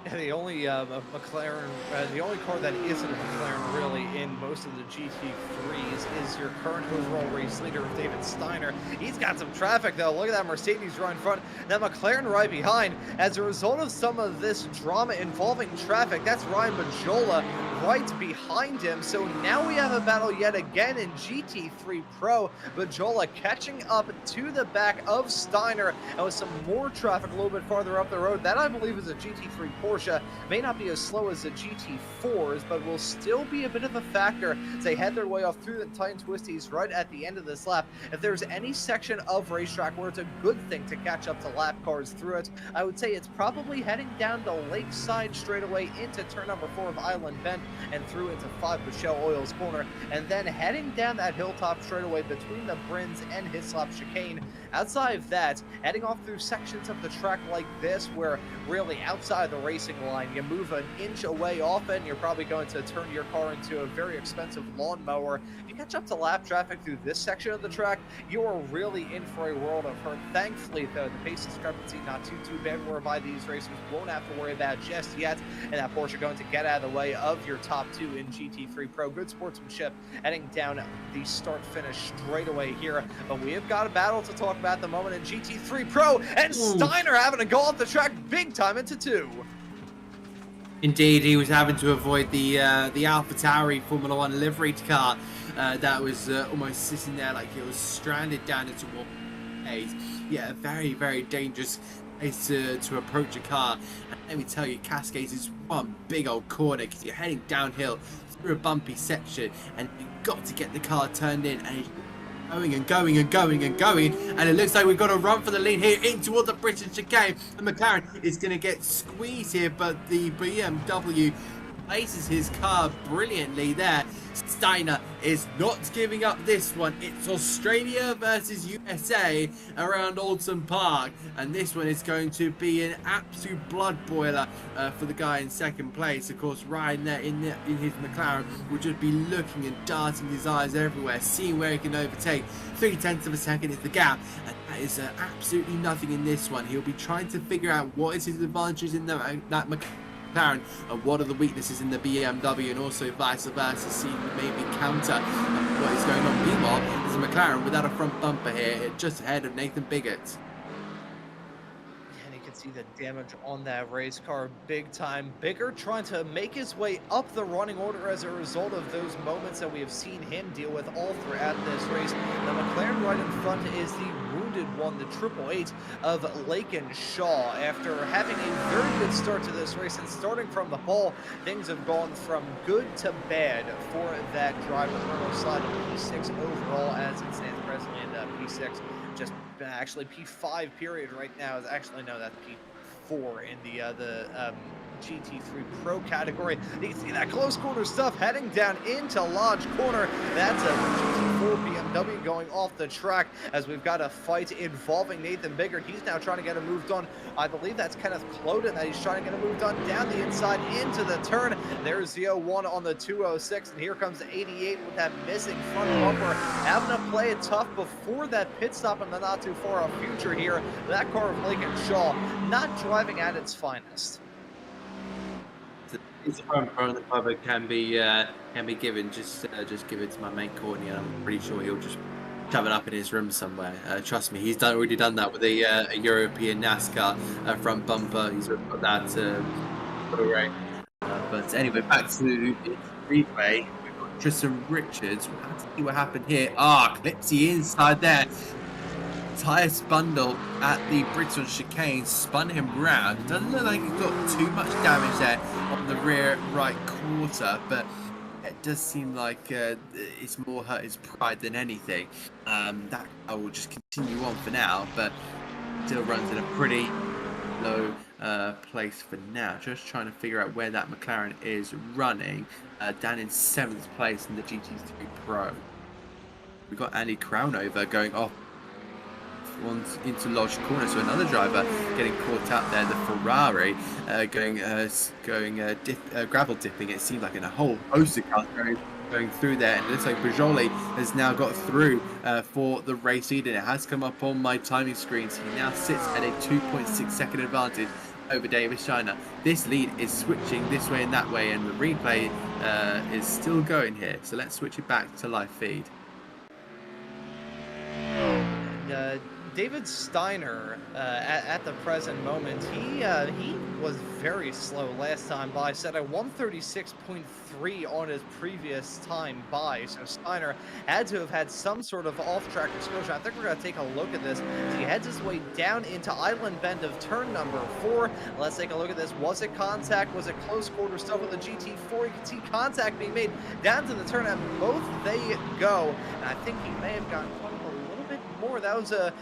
Speaker 2: Yeah, the only McLaren, the only car that isn't a McLaren really in most of the GT3s is your current overall race leader, David Steiner. He's got some traffic though. Look at that Mercedes right in front, that McLaren right behind. As a result of some of this drama involving traffic, that's Ryan Bajola right behind him. So now we have a battle yet again in GT3 Pro. Bajola catching up to the back of Steiner, and with some more traffic a little bit farther up the road. That I believe is a GT3 Porsche. May not be as slow as the GT4s, but will still be a bit of a factor as they head their way off through the tight twisties right at the end of this lap. If there's any section of racetrack where it's a good thing to catch up to lap cars through it, I would say it's probably heading down the Lakeside straightaway into turn number 4 of Island Bend and through into 5 of Shell Oil's corner, and then heading down that hilltop straightaway between the Brins and Hislop chicane. Outside of that, heading off through sections of the track like this where really outside the racing line you move an inch away off it and you're probably going to turn your car into a very expensive lawnmower. If you catch up to lap traffic through this section of the track, you are really in for a world of hurt. Thankfully though, the pace discrepancy not too bad whereby these racers won't have to worry about just yet, and that Porsche going to get out of the way of your top 2 in GT3 Pro. Good sportsmanship heading down the start finish straight away here, but we have got a battle to talk about at the moment in GT3 Pro, and Steiner having to go off the track big time into 2.
Speaker 3: Indeed, he was having to avoid the AlphaTauri Formula One liveried car that was almost sitting there like it was stranded down into what phase. Yeah, a very, very dangerous place to approach a car. And let me tell you, Cascades is one big old corner because you're heading downhill through a bumpy section, and you've got to get the car turned in, and going and going and going and going, and it looks like we've got to run for the lead here in toward the British chicane. The McLaren is going to get squeezed here, but the BMW places his car brilliantly there. Steiner is not giving up this one. It's Australia versus USA around Oulton Park, and this one is going to be an absolute blood boiler for the guy in second place. Of course, Ryan there in his McLaren will just be looking and darting his eyes everywhere, seeing where he can overtake. 0.3 of a second is the gap, and that is absolutely nothing in this one. He'll be trying to figure out what is his advantages in that McLaren, and what are the weaknesses in the BMW, and also vice versa, see maybe counter what is going on. Meanwhile, there's a McLaren without a front bumper here, just ahead of Nathan Biggett.
Speaker 2: And you can see the damage on that race car big time. Bigger trying to make his way up the running order as a result of those moments that we have seen him deal with all throughout this race. The McLaren right in front is the wounded one, the 888 of Lakin Shaw. After having a very good start to this race and starting from the pole, things have gone from good to bad for that driver. Renault slide of P6 overall as it stands presently in P6. Just actually P5 period right now is actually, no, that's P4 in the GT3 Pro category. You can see that close corner stuff heading down into Lodge Corner. That's a GT4 BMW going off the track as we've got a fight involving Nathan Biggert. He's now trying to get a move done. I believe that's Kenneth Cloden that he's trying to get a move done down the inside into the turn. There's the 01 on the 206, and here comes the 88 with that missing front bumper, having to play it tough before that pit stop in the not too far off future here. That car of Lakin Shaw not driving at its finest.
Speaker 3: It's a front row the public can be given. Just give it to my mate Courtney, and I'm pretty sure he'll just shove it up in his room somewhere. Trust me, he's already done that with a European NASCAR front bumper. He's got that already. But anyway, back to the replay. We've got Tristan Richards. We'll have to see what happened here. Clipsy inside there. Tyre bundle at the Bristol chicane spun him round. Doesn't look like he got too much damage there on the rear right quarter, but it does seem like it's more hurt his pride than anything. That I will just continue on for now, but still runs in a pretty low place for now. Just trying to figure out where that McLaren is running. Down in 7th place in the GT3 Pro. We've got Andy Crownover going off into Lodge Corner, so another driver getting caught out there. The Ferrari going gravel dipping. It seems like in a whole host of cars going through there, and it looks like Bajoli has now got through for the race lead, and it has come up on my timing screen. So he now sits at a 2.6 second advantage over David Shiner. This lead is switching this way and that way, and the replay is still going here. So let's switch it back to live feed.
Speaker 2: David Steiner, at the present moment, he was very slow last time by. Set a 136.3 on his previous time by. So Steiner had to have had some sort of off-track exposure. I think we're going to take a look at this. He heads his way down into Island Bend of turn number 4. Let's take a look at this. Was it contact? Was it close quarter stuff with the GT4? You can see contact being made down to the turn, and both they go. And I think he may have gotten caught up a little bit more. That was a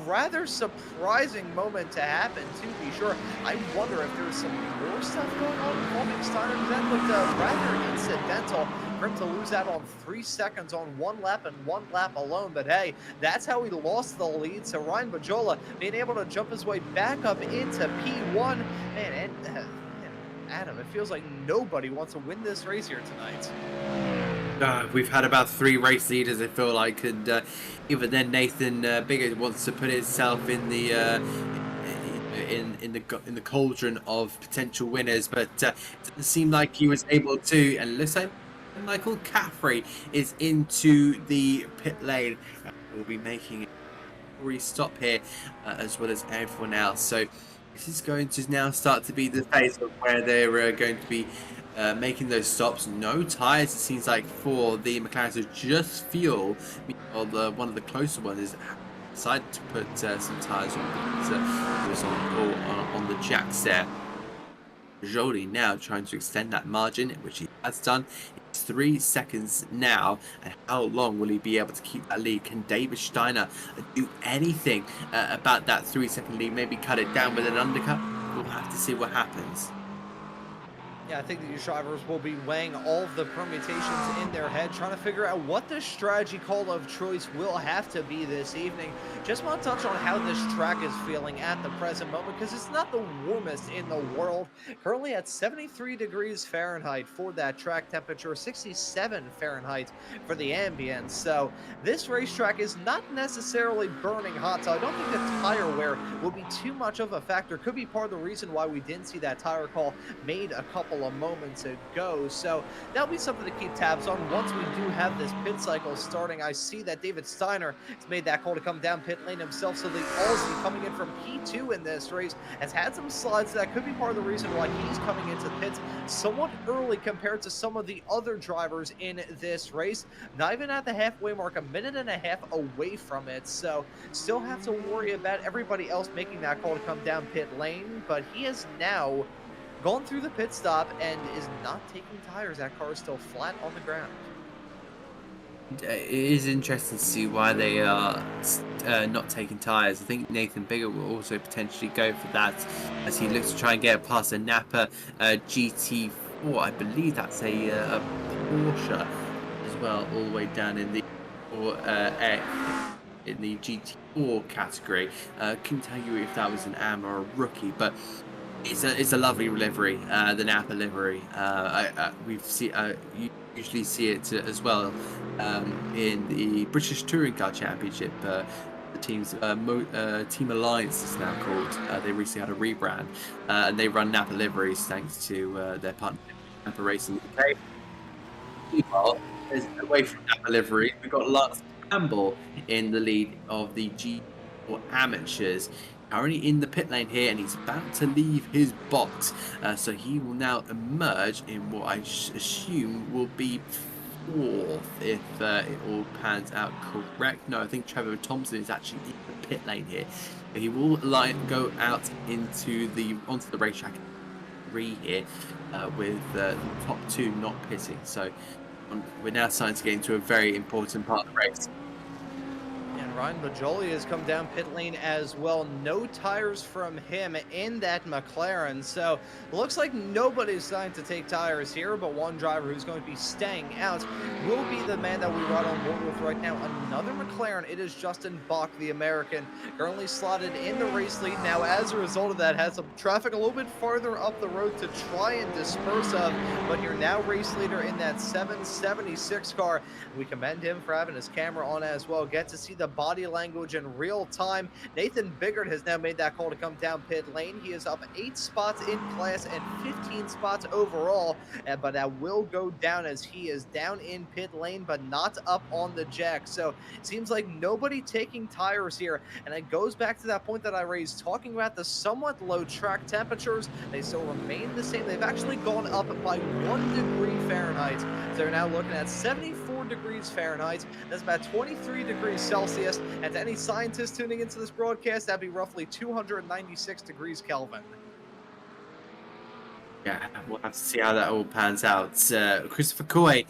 Speaker 2: rather surprising moment to happen, to be sure. I wonder if there's some more stuff going on involving Steiner. That looked rather incidental for him to lose out on 3 seconds on 1 lap and 1 lap alone. But hey, that's how he lost the lead. So Ryan Bajola being able to jump his way back up into P1. Man, and Adam, it feels like nobody wants to win this race here tonight.
Speaker 3: We've had about 3 race leaders, I feel like, and even then Nathan Biggert wants to put himself in the in the cauldron of potential winners, but it doesn't seem like he was able to. And it looks like Michael Caffrey is into the pit lane. We'll be making a restop here as well as everyone else. So This is going to now start to be the phase of where they're going to be making those stops. No tyres, it seems like, for the McLaren. So just fuel. Meanwhile, one of the closer ones is decided to put some tyres on because it was on the jacks there. Jolie now trying to extend that margin, which he has done. It's 3 seconds now, and how long will he be able to keep that lead? Can David Steiner do anything about that 3-second lead? Maybe cut it down with an undercut? We'll have to see what happens.
Speaker 2: Yeah, I think that these drivers will be weighing all of the permutations in their head, trying to figure out what the strategy call of choice will have to be this evening. Just want to touch on how this track is feeling at the present moment, because it's not the warmest in the world. Currently at 73 degrees Fahrenheit for that track temperature, 67 Fahrenheit for the ambient. So this racetrack is not necessarily burning hot, so I don't think the tire wear will be too much of a factor. Could be part of the reason why we didn't see that tire call made a couple of moments ago. So that'll be something to keep tabs on once we do have this pit cycle starting. I see that David Steiner has made that call to come down pit lane himself, so the Aussie coming in from P2 in this race has had some slides. That could be part of the reason why he's coming into the pits somewhat early compared to some of the other drivers in this race. Not even at the halfway mark, a minute and a half away from it, so still have to worry about everybody else making that call to come down pit lane. But he has now gone through the pit stop and is not taking tires. That car is still flat on the ground.
Speaker 3: It is interesting to see why they are not taking tyres. I think Nathan Bigger will also potentially go for that as he looks to try and get past a Napa GT4. I believe that's a Porsche as well, all the way down in the GT4 category. Couldn't tell you if that was an AM or a rookie, but it's a lovely livery, the Napa livery. You usually see it as well in the British Touring Car Championship. The team's Team Alliance is now called. They recently had a rebrand, and they run Napa liveries thanks to their partner Napa Racing UK. Meanwhile, away from Napa livery, we've got Lance Campbell in the lead of the G4 Amateurs. Currently in the pit lane here, and he's about to leave his box, so he will now emerge in what I assume will be 4th if it all pans out correct. No, I think Trevor Thompson is actually in the pit lane here. He will go out onto the racetrack 3 here with the top 2 not pitting. So we're now starting to get into a very important part of the race.
Speaker 2: And Ryan Bajoli has come down pit lane as well. No tires from him in that McLaren. So looks like nobody's starting to take tires here, but one driver who's going to be staying out will be the man that we ride on board with right now. Another McLaren. It is Justin Bach, the American, currently slotted in the race lead. Now, as a result of that, has some traffic a little bit farther up the road to try and disperse of, but you're now race leader in that 776 car. We commend him for having his camera on as well. Get to see the body language in real time. Nathan Biggert has now made that call to come down pit lane. He is up 8 spots in class and 15 spots overall, but that will go down as he is down in pit lane, but not up on the jack. So it seems like nobody taking tires here, and it goes back to that point that I raised, talking about the somewhat low track temperatures. They still remain the same. They've actually gone up by 1 degree Fahrenheit. So they're now looking at 74 degrees Fahrenheit. That's about 23 degrees Celsius. And to any scientists tuning into this broadcast, that'd be roughly 296 degrees Kelvin.
Speaker 3: Yeah, we'll have to see how that all pans out. Christopher Coy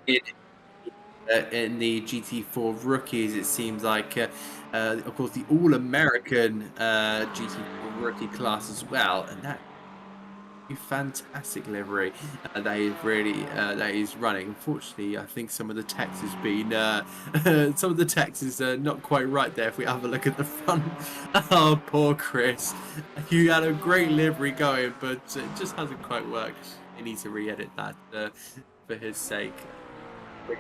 Speaker 3: in the GT4 rookies, it seems like, of course, the All-American GT4 rookie class as well, and that fantastic livery that is running. Unfortunately, I think some of the text has been is not quite right there. If we have a look at the front, oh, poor Chris, you had a great livery going, but it just hasn't quite worked. He needs to re-edit that for his sake. We'll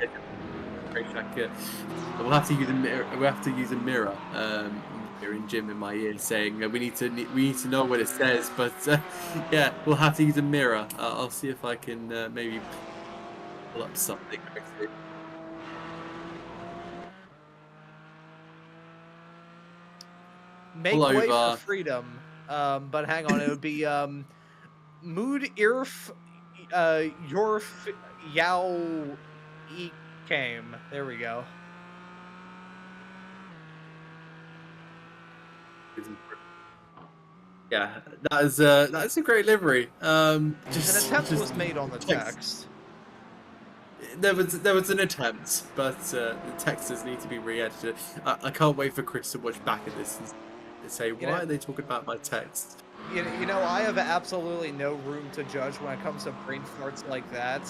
Speaker 3: have to use a mirror. We have to use a mirror. In Jim in my ear saying we need to know what it says, but yeah, we'll have to use a mirror. I'll see if I can maybe pull up something.
Speaker 2: Make way for freedom. But hang on, it would be Mood Irf Yorf Yao Came. There we go.
Speaker 3: Yeah, that's a great livery.
Speaker 2: An attempt was made on the text.
Speaker 3: There was an attempt, but the texts need to be re-edited. I can't wait for Chris to watch back at this and say, why are they talking about my text?
Speaker 2: You know, I have absolutely no room to judge when it comes to brain farts like that.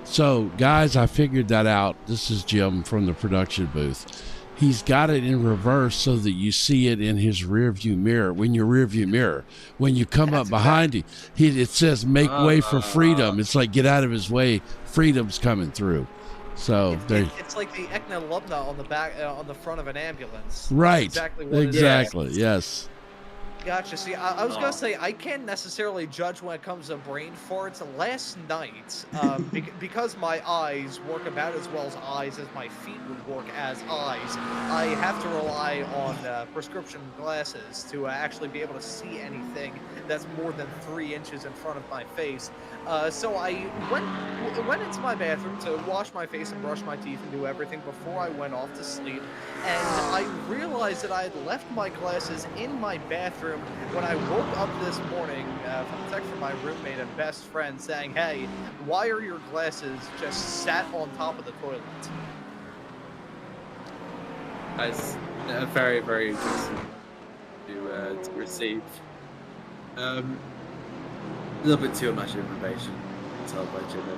Speaker 4: So, guys, I figured that out. This is Jim from the production booth. He's got it in reverse so that you see it in his rear view mirror. When you come up behind him, it says "Make way for freedom." It's like get out of his way. Freedom's coming through. So
Speaker 2: it's like the Ekna Lubna on the back, on the front of an ambulance.
Speaker 4: Right.
Speaker 2: Exactly. What
Speaker 4: exactly.
Speaker 2: It is.
Speaker 4: Yes.
Speaker 2: Gotcha. See, I was gonna say I can't necessarily judge when it comes to brain farts. Last night, because my eyes work about as well as eyes as my feet would work as eyes, I have to rely on prescription glasses to actually be able to see anything that's more than 3 inches in front of my face. So I went into my bathroom to wash my face and brush my teeth and do everything before I went off to sleep, and I realized that I had left my glasses in my bathroom when I woke up this morning from a text from my roommate and best friend saying, "Hey, why are your glasses just sat on top of the toilet?"
Speaker 3: That's very, very interesting to receive. A little bit too much information told by Jim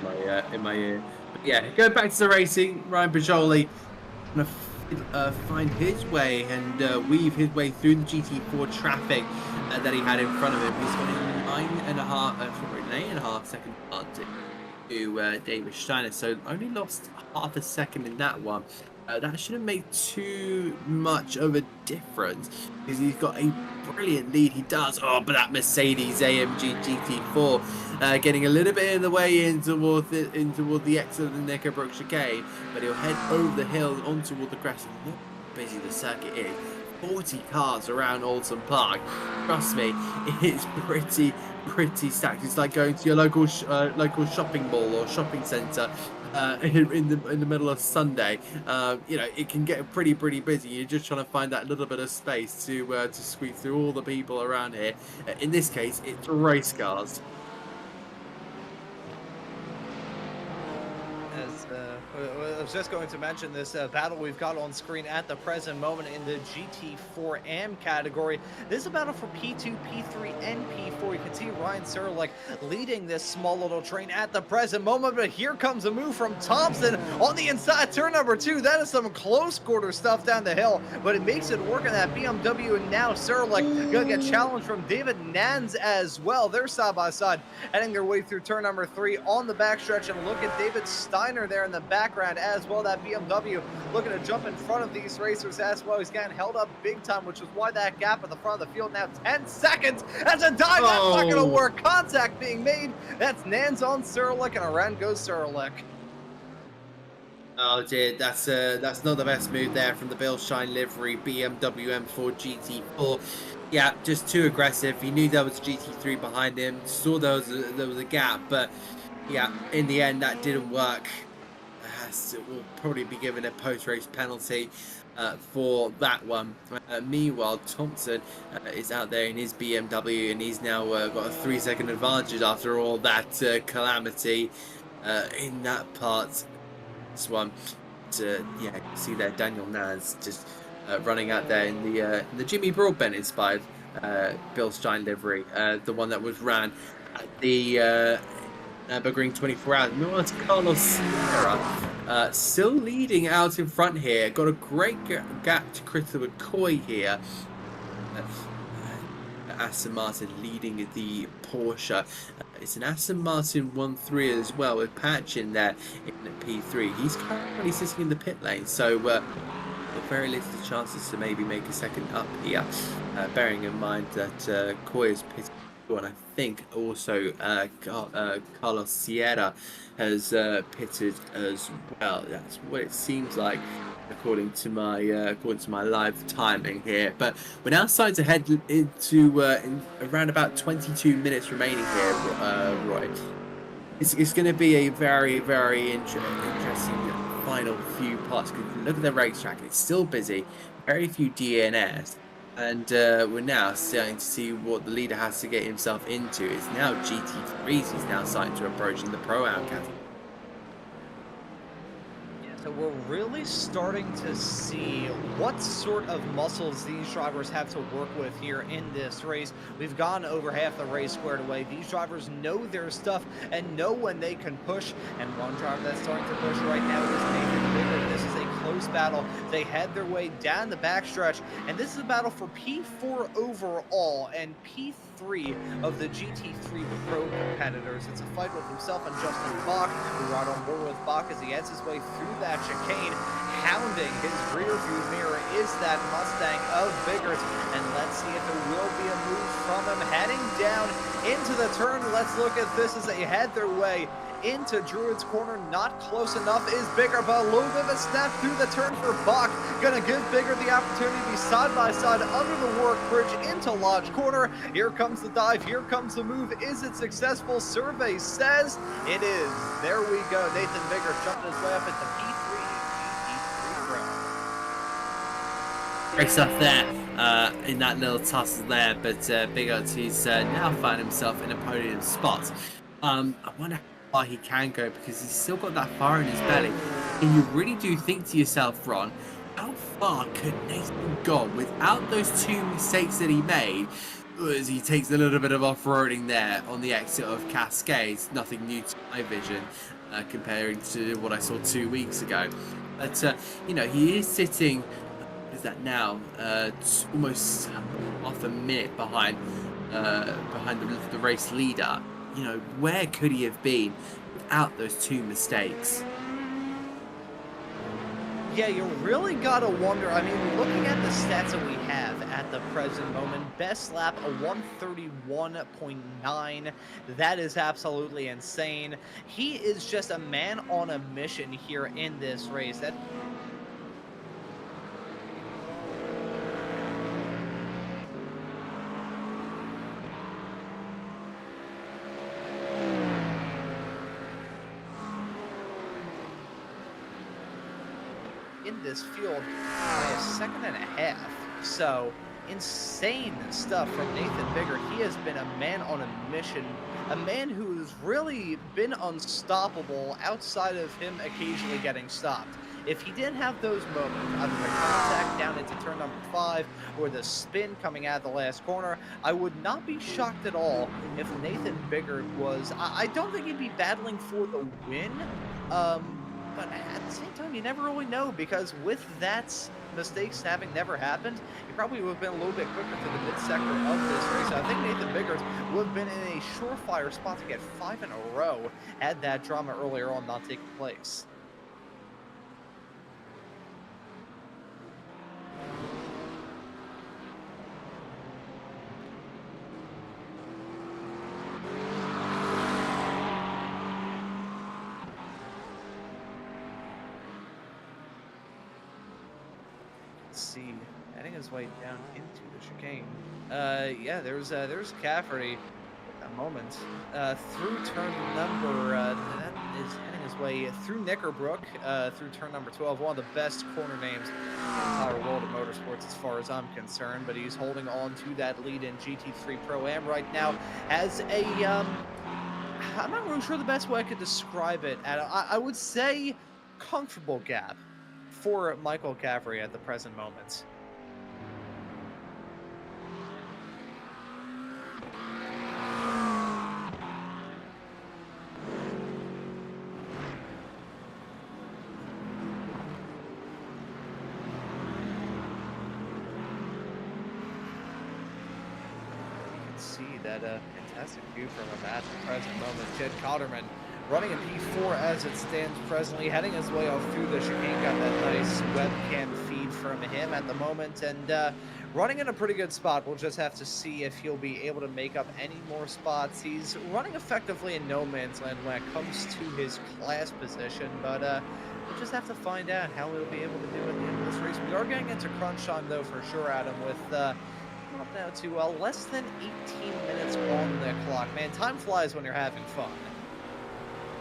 Speaker 3: in my ear. But yeah, going back to the racing, Ryan Pajoli gonna find his way and weave his way through the GT4 traffic that he had in front of him. He's got an 8.5 second advantage to David Steiner, so only lost half a second in that one. That shouldn't make too much of a difference because he's got a brilliant lead. He does. Oh, but that Mercedes AMG GT4 getting a little bit in the way in toward the exit of the Knickerbrook chicane, but he'll head over the hill on toward the crest. Look how busy the circuit is. 40 cars around Oulton Park. Trust me, it's pretty stacked. It's like going to your local shopping mall or shopping centre. In the middle of Sunday, you know, it can get pretty busy. You're just trying to find that little bit of space to squeeze through all the people around here. In this case, it's race cars.
Speaker 2: I was just going to mention this battle we've got on screen at the present moment in the GT4 AM category. This is a battle for P2, P3, and P4. You can see Ryan Serlich leading this small little train at the present moment, but here comes a move from Thompson on the inside, turn number 2. That is some close quarter stuff down the hill, but it makes it work in that BMW, and now Serlich gonna get challenged from David Nans as well. They're side by side, heading their way through turn number 3 on the backstretch, and look at David Steiner there in the background as well. That BMW looking to jump in front of these racers as well. He's getting held up big time, which is why that gap at the front of the field now 10 seconds. That's a dive. That's not going to work. Contact being made. That's Nans on Serlich, and around goes Serlich.
Speaker 3: Oh dear, that's not the best move there from the Bilstein livery BMW M4 GT4. Yeah, just too aggressive. He knew there was a GT3 behind him, saw there was a gap, but yeah, in the end that didn't work. Will probably be given a post-race penalty for that one. Meanwhile, Thompson is out there in his BMW, and he's now got a 3-second advantage after all that calamity in that part. This one, yeah, you can see there Daniel Naz just running out there in the Jimmy Broadbent inspired Bilstein livery, the one that was ran at the Nürburgring 24 hours. Meanwhile, Carlos Sierra still leading out in front here. Got a great gap to Christopher Coy here. Aston Martin leading the Porsche. It's an Aston Martin 1.3 as well with Patch in there in the P3. He's currently sitting in the pit lane, so very little chances to maybe make a second up here. Bearing in mind that Coy is pitted, and I think also Carlos Sierra has pitted as well. That's what it seems like. according to my live timing here. But we're now starting to head into in around about 22 minutes remaining here, Roy. It's going to be a very, very interesting final few parts. Because look at the racetrack; it's still busy. Very few DNS. And we're now starting to see what the leader has to get himself into. It's now GT3s. He's now starting to approaching the Pro-Am category.
Speaker 2: So we're really starting to see what sort of muscles these drivers have to work with here in this race. We've gone over half the race squared away. These drivers know their stuff and know when they can push. And one driver that's starting to push right now is Nathan Bigger. This is a close battle. They head their way down the backstretch, and this is a battle for P4 overall and P3 of the GT3 Pro competitors. It's a fight with himself and Justin Bach, who ride on board with Bach as he heads his way through that chicane. Hounding his rear view mirror is that Mustang of Biggert, and let's see if there will be a move from him heading down into the turn. Let's look at this as they head their way into Druid's corner. Not close enough is Bigger, but a little bit of a snap through the turn for Bach. Gonna give Bigger the opportunity to be side by side under the work bridge into Lodge Corner. Here comes the dive, here comes the move. Is it successful? Survey says it is. There we go. Nathan Bigger jumping his way up into P3 GT3 Pro.
Speaker 3: Great stuff there in that little tussle there, but Bigger, he's now found himself in a podium spot. I wonder how he can go, because he's still got that fire in his belly, and you really do think to yourself, Ron, how far could Nathan go without those two mistakes that he made? As he takes a little bit of off-roading there on the exit of Cascades. Nothing new to my vision comparing to what I saw 2 weeks ago, but you know, he is sitting, what is that now, almost half a minute behind the race leader. You know, where could he have been without those two mistakes?
Speaker 2: Yeah, you really gotta wonder. I mean, looking at the stats that we have at the present moment, best lap a 131.9. That is absolutely insane. He is just a man on a mission here in this race. That in this field by a second and a half. So insane stuff from Nathan Bigger. He has been a man on a mission, a man who's really been unstoppable outside of him occasionally getting stopped. If he didn't have those moments, either the contact down into turn number 5 or the spin coming out of the last corner, I would not be shocked at all if Nathan Bigger was, I don't think he'd be battling for the win, but at the same time, you never really know, because with that mistakes having never happened, he probably would have been a little bit quicker to the mid-sector of this race. So I think Nathan Biggert would have been in a surefire spot to get 5 in a row had that drama earlier on not taken place. See, heading his way down into the chicane. Yeah, there's Cafferty at the moment. Through turn number, that is heading his way through Knickerbrook, through turn number 12. One of the best corner names in the entire world of motorsports as far as I'm concerned, but he's holding on to that lead in GT3 Pro-Am right now as a, I'm not really sure the best way I could describe it. I would say comfortable gap for Michael Cafferty at the present moment. You can see that fantastic view from him at the present moment. Jed Cotterman running in P4 as it stands presently, heading his way off through the chicane. Got that nice webcam feed from him at the moment, and running in a pretty good spot. We'll just have to see if he'll be able to make up any more spots. He's running effectively in no man's land when it comes to his class position, but We'll just have to find out how we'll be able to do at the end of this race. We are getting into crunch time, though, for sure, Adam, with up now to less than 18 minutes on the clock. Man, time flies when you're having fun.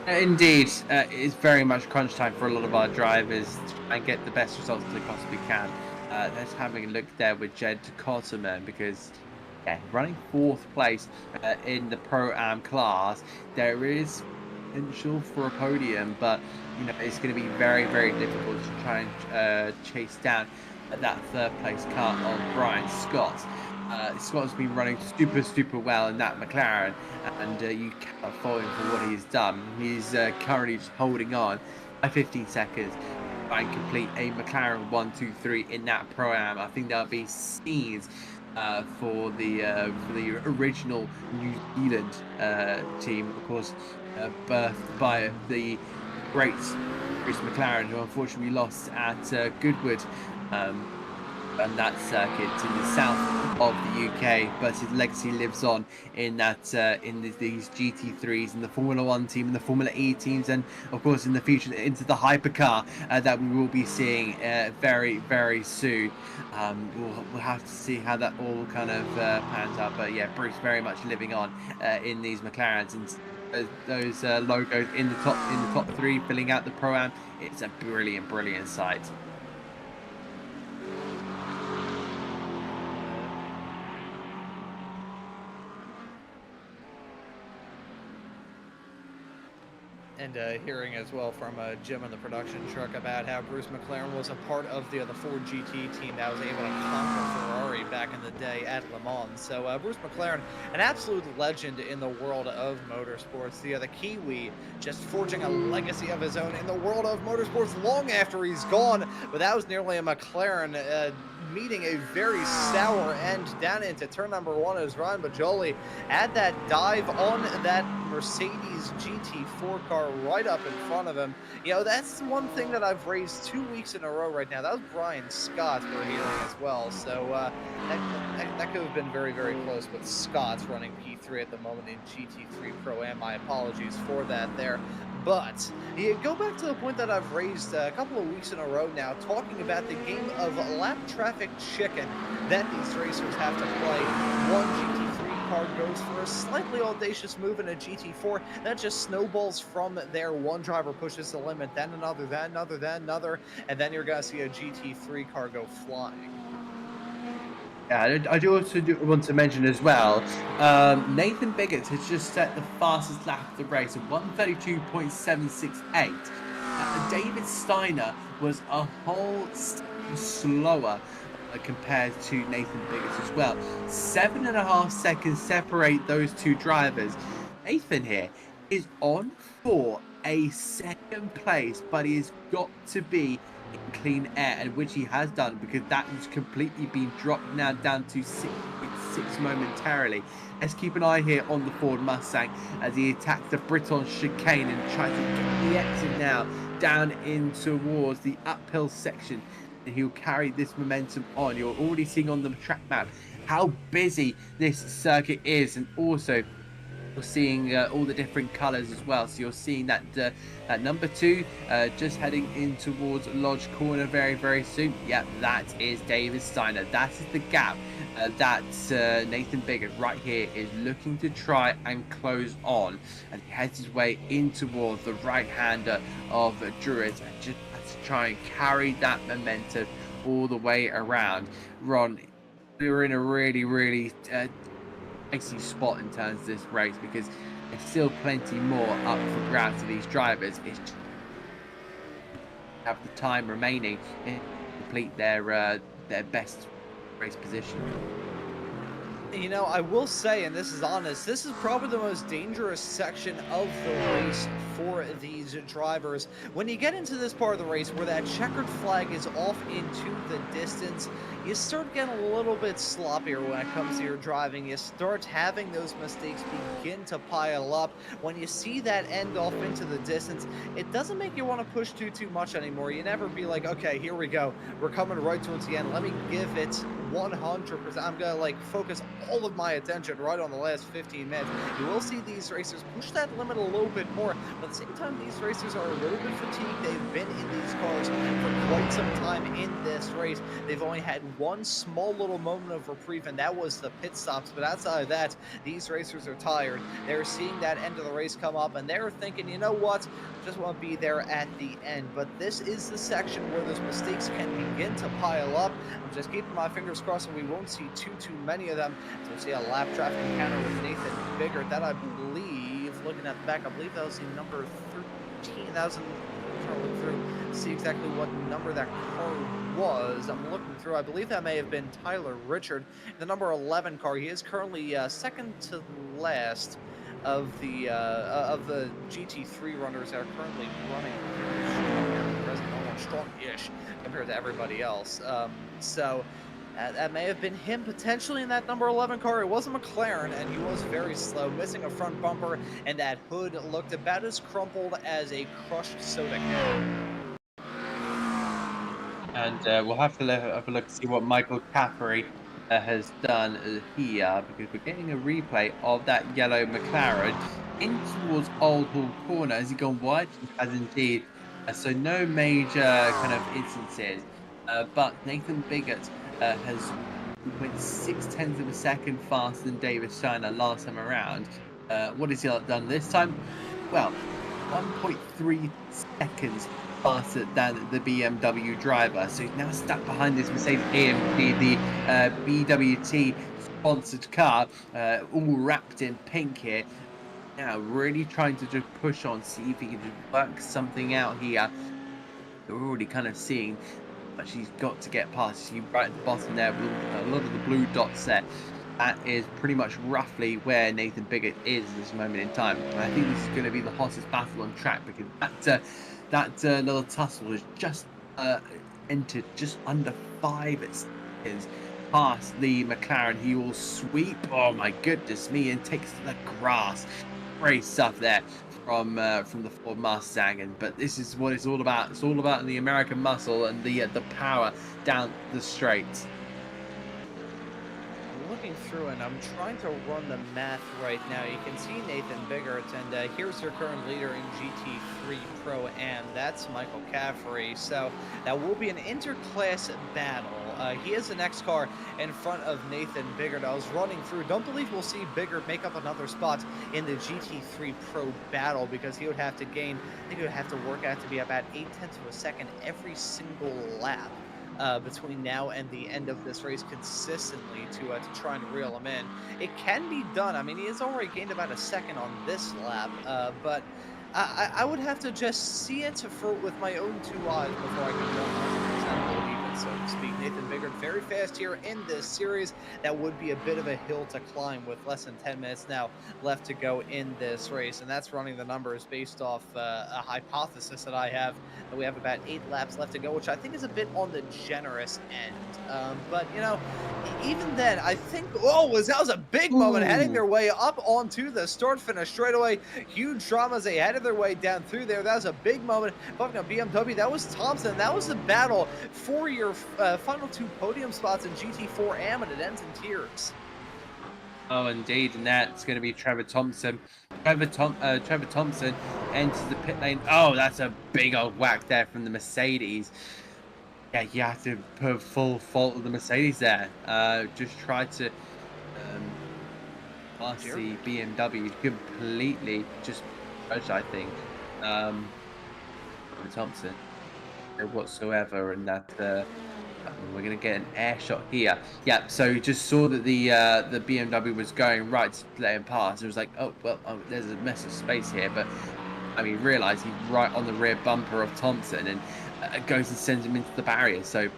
Speaker 1: Indeed, it's very much crunch time for a lot of our drivers to try and get the best results they possibly can. Let's have a look there with Jed Cotterman, because running 4th place in the Pro-Am class, there is potential for a podium, but it's going to be very, very difficult to try and chase down that 3rd place car on Brian Scott. Scott's been running super well in that McLaren, and you cannot fault him for what he's done. He's currently just holding on by 15 seconds and complete a McLaren 1-2-3 in that Pro-Am. I think that'll be scenes for the original New Zealand team, of course, birthed by the great Bruce McLaren, who unfortunately lost at Goodwood. And that circuit in the south of the UK, but his legacy lives on in that these GT3s and the Formula 1 team and the Formula E teams, and of course in the future into the hypercar that we will be seeing very, very soon. We'll have to see how that all kind of pans out, but yeah, Bruce very much living on in these McLarens, and those logos in the top 3 filling out the Pro-Am. It's a brilliant sight.
Speaker 2: And hearing as well from Jim in the production truck about how Bruce McLaren was a part of the Ford GT team that was able to conquer Ferrari back in the day at Le Mans. So Bruce McLaren, an absolute legend in the world of motorsports. The Kiwi just forging a legacy of his own in the world of motorsports long after he's gone. But that was nearly a McLaren meeting a very sour end down into turn number 1 as Ryan Bajoli had that dive on that Mercedes GT4 car right up in front of him. That's one thing that I've raised 2 weeks in a row right now. That was Brian Scott we're hearing as well. So that could have been very, very close with Scott's running P3 at the moment in GT3 Pro-Am. My apologies for that there. But you go back to the point that I've raised a couple of weeks in a row now, talking about the game of lap traffic chicken that these racers have to play. One GT3 car goes for a slightly audacious move in a GT4 that just snowballs from there. One driver pushes the limit, then another, then another, then another, and then you're going to see a GT3 car go flying.
Speaker 1: Yeah, I do also want to mention as well, Nathan Biggett has just set the fastest lap of the race at 1:32.768. David Steiner was a whole slower compared to Nathan Biggett as well. 7.5 seconds separate those two drivers. Nathan here is on for a 2nd place, but he has got to be in clean air, and which he has done, because that has completely been dropped now down to 6.6 momentarily. Let's keep an eye here on the Ford Mustang as he attacks the Britton chicane and tries to get the exit now down in towards the uphill section, and he'll carry this momentum on. You're already seeing on the track map how busy this circuit is, and also you're seeing all the different colors as well. So you're seeing that number 2 just heading in towards Lodge Corner very, very soon. Yep, that is David Steiner. That is the gap that Nathan Biggett right here is looking to try and close on, and he heads his way in towards the right-hander of Druitt, and just has to try and carry that momentum all the way around. Ron, we're in a really dicey spot in terms of this race, because there's still plenty more up for grabs for these drivers. It's just have the time remaining to complete their best race position.
Speaker 2: I will say, and this is honest, this is probably the most dangerous section of the race for these drivers. When you get into this part of the race where that checkered flag is off into the distance, you start getting a little bit sloppier when it comes to your driving. You start having those mistakes begin to pile up. When you see that end off into the distance, it doesn't make you want to push too much anymore. You never be like, okay, here we go. We're coming right towards the end. Let me give it 100%. I'm gonna like focus all of my attention right on the last 15 minutes. You will see these racers push that limit a little bit more, but at the same time, these racers are a little bit fatigued. They've been in these cars for quite some time in this race. They've only had one small little moment of reprieve, and that was the pit stops. But outside of that, these racers are tired. They're seeing that end of the race come up, and they're thinking, you know what? Just want to be there at the end. But this is the section where those mistakes can begin to pile up. I'm just keeping my fingers crossed and we won't see too many of them. So we'll see a lap traffic encounter with Nathan Biggert. That I believe, looking at the back, I believe that was the number 13. That was I'm trying to look through, see exactly what number that car was. I'm looking through. I believe that may have been Tyler Richard, the number 11 car. He is currently second to last of the GT3 runners that are currently running almost strong-ish compared to everybody else. So that may have been him potentially in that number 11 car. It was a McLaren, and he was very slow, missing a front bumper, and that hood looked about as crumpled as a crushed soda can.
Speaker 1: And we'll have to have a look to see what Michael Caffrey has done here, because we're getting a replay of that yellow McLaren in towards Old Hall Corner. Has he gone wide? He has indeed. So no major kind of instances, but Nathan Biggert has went 0.6 of a second faster than David Steiner last time around. What has he done this time? Well, 1.3 seconds faster than the BMW driver. So he's now stuck behind this Mercedes AMG, the BWT sponsored car, all wrapped in pink here. Now really trying to just push on, see if he can just work something out here. We're already kind of seeing, but she's got to get past. See right at the bottom there, with a lot of the blue dots there. That is pretty much roughly where Nathan Biggert is at this moment in time. And I think this is going to be the hottest battle on track, because that little tussle has just entered just under 5 seconds past the McLaren. He will sweep, oh my goodness me, and takes the grass. Great stuff there from the Ford Mustang. But this is what it's all about. It's all about the American muscle and the power down the straight.
Speaker 2: Looking through, and I'm trying to run the math right now. You can see Nathan Biggert, and here's their current leader in GT3 Pro Am. That's Michael Caffrey. So that will be an interclass battle. He is the next car in front of Nathan Biggert. I was running through. Don't believe we'll see Biggert make up another spot in the GT3 Pro battle, because he would have to gain, I think he would have to work out to be about 0.8 of a second every single lap. Between now and the end of this race consistently to try and reel him in. It can be done. I mean, he has already gained about a second on this lap, but I would have to just see it with my own 2 eyes before I can 100% believe it, so to speak. Nathan Biggert very fast here in this series. That would be a bit of a hill to climb with less than 10 minutes now left to go in this race, and that's running the numbers based off a hypothesis that I have, that we have about 8 laps left to go, which I think is a bit on the generous end. But, you know, even then, I think, that was a big moment, heading their way up onto the start-finish straightaway. Huge drama as they headed their way down through there. That was a big moment. Bumping up BMW, that was Thompson. That was the battle for your final 2 podium spots in GT4 Am, and it ends in tears.
Speaker 1: Oh, indeed, and that's going to be Trevor Thompson. Trevor Thompson enters the pit lane. Oh, that's a big old whack there from the Mercedes. Yeah, you have to put full fault of the Mercedes there. Just try to pass the BMW completely, just judged, I think. Thompson whatsoever, and that we're going to get an air shot here. Yeah, so you just saw that the BMW was going right to let him pass. It was like, oh, well, there's a mess of space here, but I mean, realised he's right on the rear bumper of Thompson, and goes and sends him into the barrier. So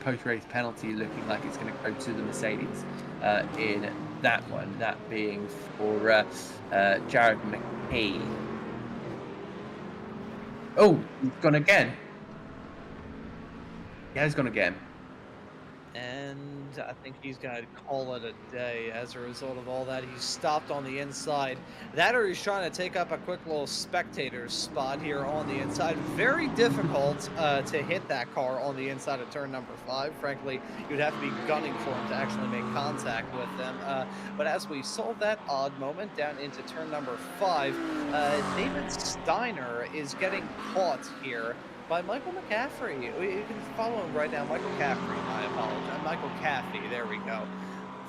Speaker 1: post-race penalty looking like it's going to go to the Mercedes in that one, that being for Jared McKay. Oh, he's gone again. Yeah, he's gone again.
Speaker 2: And I think he's going to call it a day as a result of all that. He's stopped on the inside. That, or he's trying to take up a quick little spectator spot here on the inside. Very difficult to hit that car on the inside of turn number 5. Frankly, you'd have to be gunning for him to actually make contact with them. But as we saw that odd moment down into turn number 5, David Steiner is getting caught here by Michael McCaffrey. You can follow him right now. Michael Caffrey, I apologize. Michael Caffey, there we go.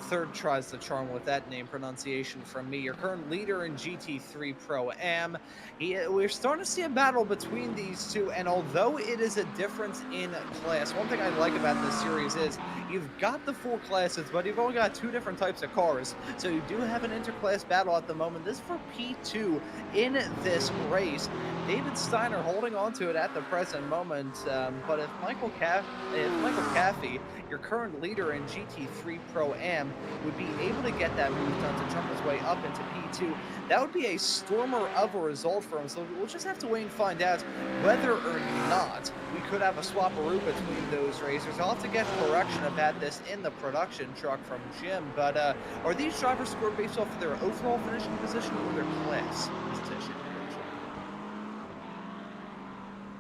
Speaker 2: Third tries the charm with that name pronunciation from me. Your current leader in GT3 Pro-Am. We're starting to see a battle between these two, and although it is a difference in class, one thing I like about this series is you've got the 4 classes, but you've only got 2 different types of cars. So you do have an interclass battle at the moment. This is for P2 in this race. David Steiner holding on to it at the present moment, but if Michael Caffey, your current leader in GT3 Pro-Am, would be able to get that move done to jump his way up into P2, that would be a stormer of a result for him. So we'll just have to wait and find out whether or not we could have a swap-a-roo between those racers. I'll have to get correction about this in the production truck from Jim, but are these drivers scored based off of their overall finishing position or their class position?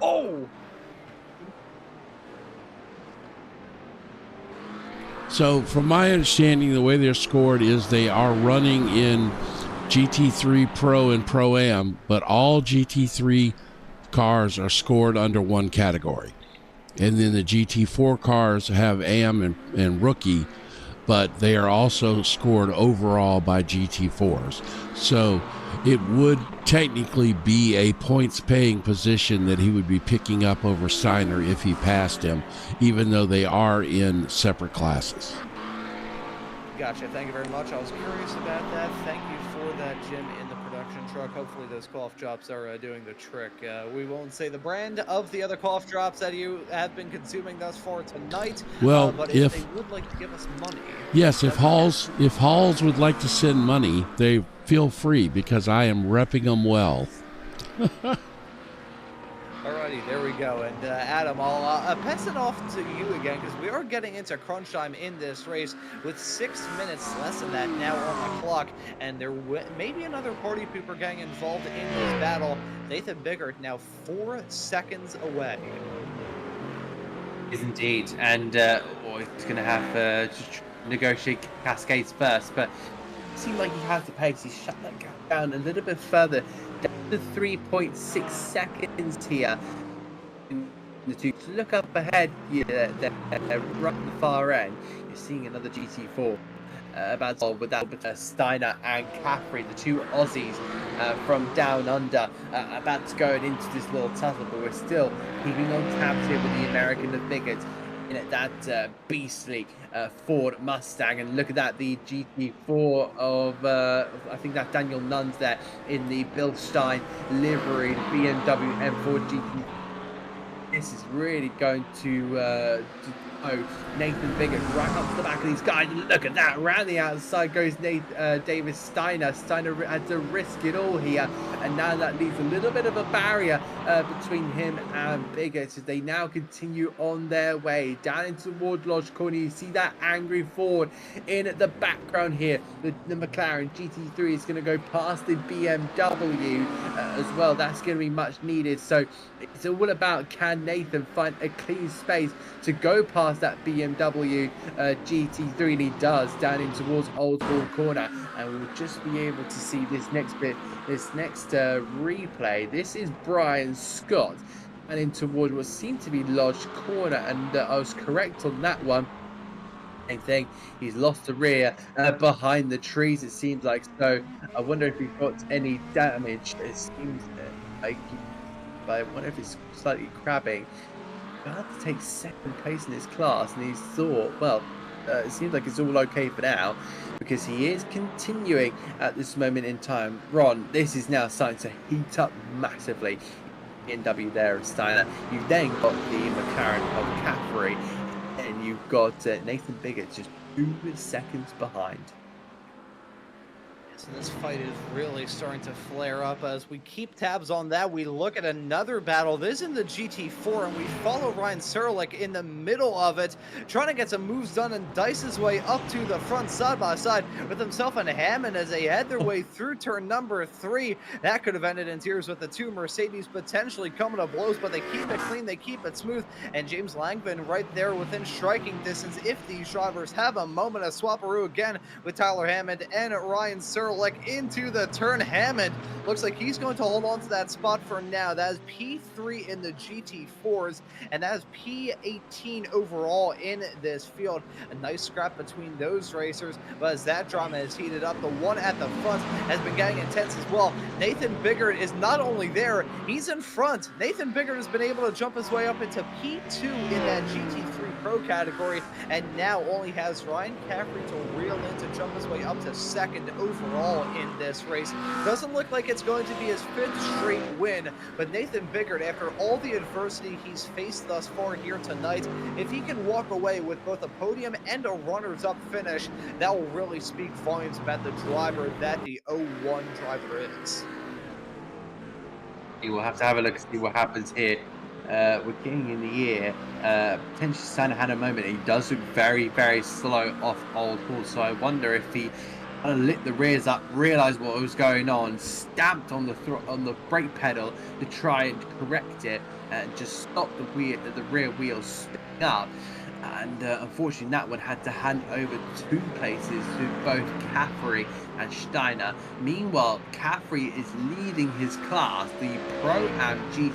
Speaker 2: Oh!
Speaker 4: So, from my understanding, the way they're scored is they are running in GT3 Pro and Pro-Am, but all GT3 cars are scored under one category. And then the GT4 cars have AM and Rookie, but they are also scored overall by GT4s. So, it would technically be a points-paying position that he would be picking up over Steiner if he passed him, even though they are in separate classes.
Speaker 2: Gotcha. Thank you very much. I was curious about that. Thank you for that, Jim, in the production truck. Hopefully those cough drops are doing the trick. We won't say the brand of the other cough drops that you have been consuming thus far tonight.
Speaker 4: Well,
Speaker 2: but if they would like to give us money.
Speaker 4: Yes, if Halls would like to send money, they feel free because I am repping them well.
Speaker 2: Alrighty, there we go. And Adam, I'll pass it off to you again because we are getting into crunch time in this race with 6 minutes less than that now on the clock. And there may be another party pooper getting involved in this battle. Nathan Biggert now 4 seconds away.
Speaker 1: Is indeed. And he's going to have to negotiate cascades first. But it seems like he has the pace. He's shut that gap down a little bit further. Down to 3.6 seconds here. To look up ahead, right at the far end, you're seeing another GT4 with that Steiner and Caffrey, the 2 Aussies from down under, about to go into this little tussle, but we're still keeping on tabs here with the American of Biggert in that beastly Ford Mustang. And look at that, the GT4 of I think that's Daniel Nunn's there in the Bilstein livery, BMW M4 GT. This is really going to Nathan Biggert right up to the back of these guys. Look at that, around the outside goes David Steiner. Steiner had to risk it all here, and now that leaves a little bit of a barrier between him and Biggert as they now continue on their way down into Ward Lodge corner. You see that angry Ford in the background here. The McLaren GT3 is going to go past the BMW as well. That's going to be much needed. So it's all about, can Nathan find a clean space to go past that BMW GT3, and he does, down in towards Old Hall corner. And we'll just be able to see this next replay. This is Brian Scott and in toward what seemed to be Lodge corner, and I was correct on that one. Same thing, he's lost the rear behind the trees, it seems like. So I wonder if he's got any damage. It seems like, I wonder if it's slightly crabbing. He's about to take second place in this class, and he's thought, well, it seems like it's all okay for now, because he is continuing at this moment in time. Ron, this is now starting to heat up massively. BMW there of Steiner. You've then got the McLaren of Caffrey, and you've got Nathan Biggert just 2 seconds behind.
Speaker 2: So this fight is really starting to flare up. As we keep tabs on that, we look at another battle. This is in the GT4, and we follow Ryan Serlich in the middle of it, trying to get some moves done and dice his way up to the front side by side with himself and Hammond as they head their way through turn number 3. That could have ended in tears with the two Mercedes potentially coming to blows, but they keep it clean, they keep it smooth, and James Langvin right there within striking distance if these drivers have a moment of swaparoo again with Tyler Hammond and Ryan Serlich into the turn. Hammond looks like he's going to hold on to that spot for now. That is P3 in the GT4s, and that is P18 overall in this field. A nice scrap between those racers, but as that drama is heated up, the one at the front has been getting intense as well. Nathan Biggert is not only there, he's in front. Nathan Biggert has been able to jump his way up into P2 in that GT3 Pro category, and now only has Ryan Caffrey to reel in to jump his way up to second overall in this race. Doesn't look like it's going to be his 5th straight win, but Nathan Biggert, after all the adversity he's faced thus far here tonight, if he can walk away with both a podium and a runners-up finish, that will really speak volumes about the driver that the 01 driver is.
Speaker 1: We'll have to have a look and see what happens here. We're getting in the air. Potentially Santa had a moment. He does look very, very slow off Old Hall, so I wonder if he kind of lit the rears up, realised what was going on, stamped on the brake pedal to try and correct it, and just stop the rear wheels spinning up. And unfortunately, that one had to hand over 2 places to both Caffrey and Steiner. Meanwhile, Caffrey is leading his class, the Pro-Am GT3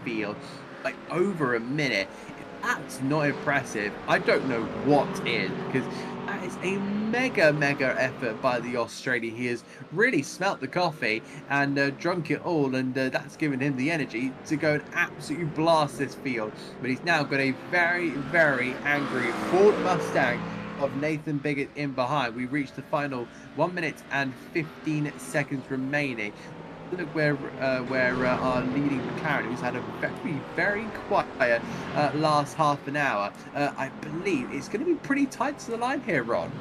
Speaker 1: field, by over a minute. If that's not impressive, I don't know what is, because that is a mega effort by the Australian. He has really smelt the coffee and drunk it all, and that's given him the energy to go and absolutely blast this field. But he's now got a very angry Ford Mustang of Nathan Biggert in behind. We reached the final 1 minute and 15 seconds remaining. Look where our leading McLaren, who's had a very quiet last half an hour. I believe it's going to be pretty tight to the line here, Ron.